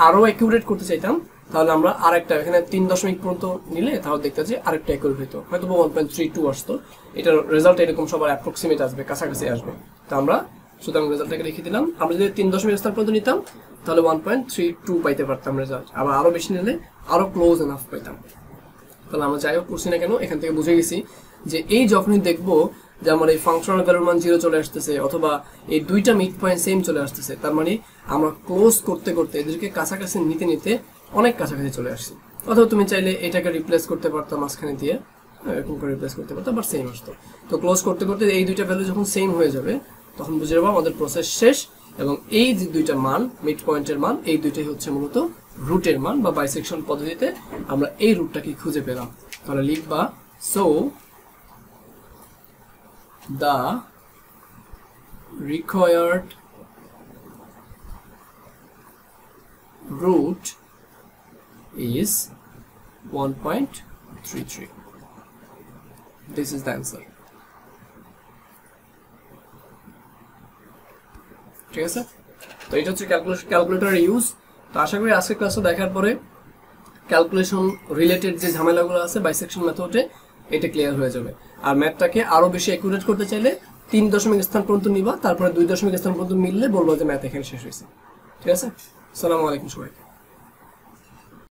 আরো অ্যাকিউরেট করতে চাইতাম তাহলে আমরা আরেকটা এখানে 3 দশমিক পর্যন্ত নিলে তাহলে দেখতে যে আরেকটা অ্যাকিউরেট হতো, হয়তো 1.32 আসতো। এটার রেজাল্ট এরকম সবার অ্যাপ্রক্সিমেট আসবে, কাছাকাছি আসবে। তো আমরা সুতরাং রেজাল্টটাকে রেখে দিলাম। আমরা যদি 3 দশমিক স্থান পর্যন্ত নিতাম তাহলে 1.32 পাইতে পারতাম রেজাল্ট, আবার আরো বেশি নিলে আরো ক্লোজ এনাফ পাইতাম। তাহলে আমরা যাই হোক করছি না কেন, এখান থেকে বুঝে গেছি যে এই যখনই দেখবো যে আমার এই ফাংশনাল ভ্যালুর মান 0 চলে আসতেছে অথবা এই দুইটা মিড পয়েন্ট সেম চলে আসতেছে, তার মানে আমরা ক্লোজ করতে করতে এদেরকে কাছাকাছি নিতে নিতে অনেক কাছাকাছি চলে আসছি। অথবা তুমি চাইলে এটাকে রিপ্লেস করতে পারতাম মাঝখানে দিয়ে, এরকম করে রিপ্লেস করতে পারতাম, বাট সেম আসতো। তো ক্লোজ করতে করতে এই দুইটা ভ্যালু যখন সেম হয়ে যাবে তখন বুঝে যাবো আমাদের প্রসেস শেষ, এবং এই যে দুইটা মান মিড পয়েন্টের মান এই দুইটাই হচ্ছে মূলত রুটের মান বা বাইসেকশন পদ্ধতিতে আমরা এই রুটটাকে খুঁজে পেলাম। তাহলে লিখবা so the required root is 1.33. This is the answer. ঠিক আছে, তো এটা হচ্ছে ক্যালকুলেটরের ইউজ। তো আশা করি আজকের ক্লাসটা দেখার পরে ক্যালকুলেশন রিলেটেড যে ঝামেলাগুলো আছে বাইসেকশন মেথডে এটা ক্লিয়ার হয়ে যাবে। আর ম্যাথটাকে আরো বেশি অ্যাকুরেট করতে চাইলে 3 দশমিক স্থান পর্যন্ত নিবা, তারপরে 2 দশমিক স্থান পর্যন্ত মিললে বলবো যে ম্যাথ এখানে শেষ হয়েছে। ঠিক আছে, আসসালামু আলাইকুম সবাইকে।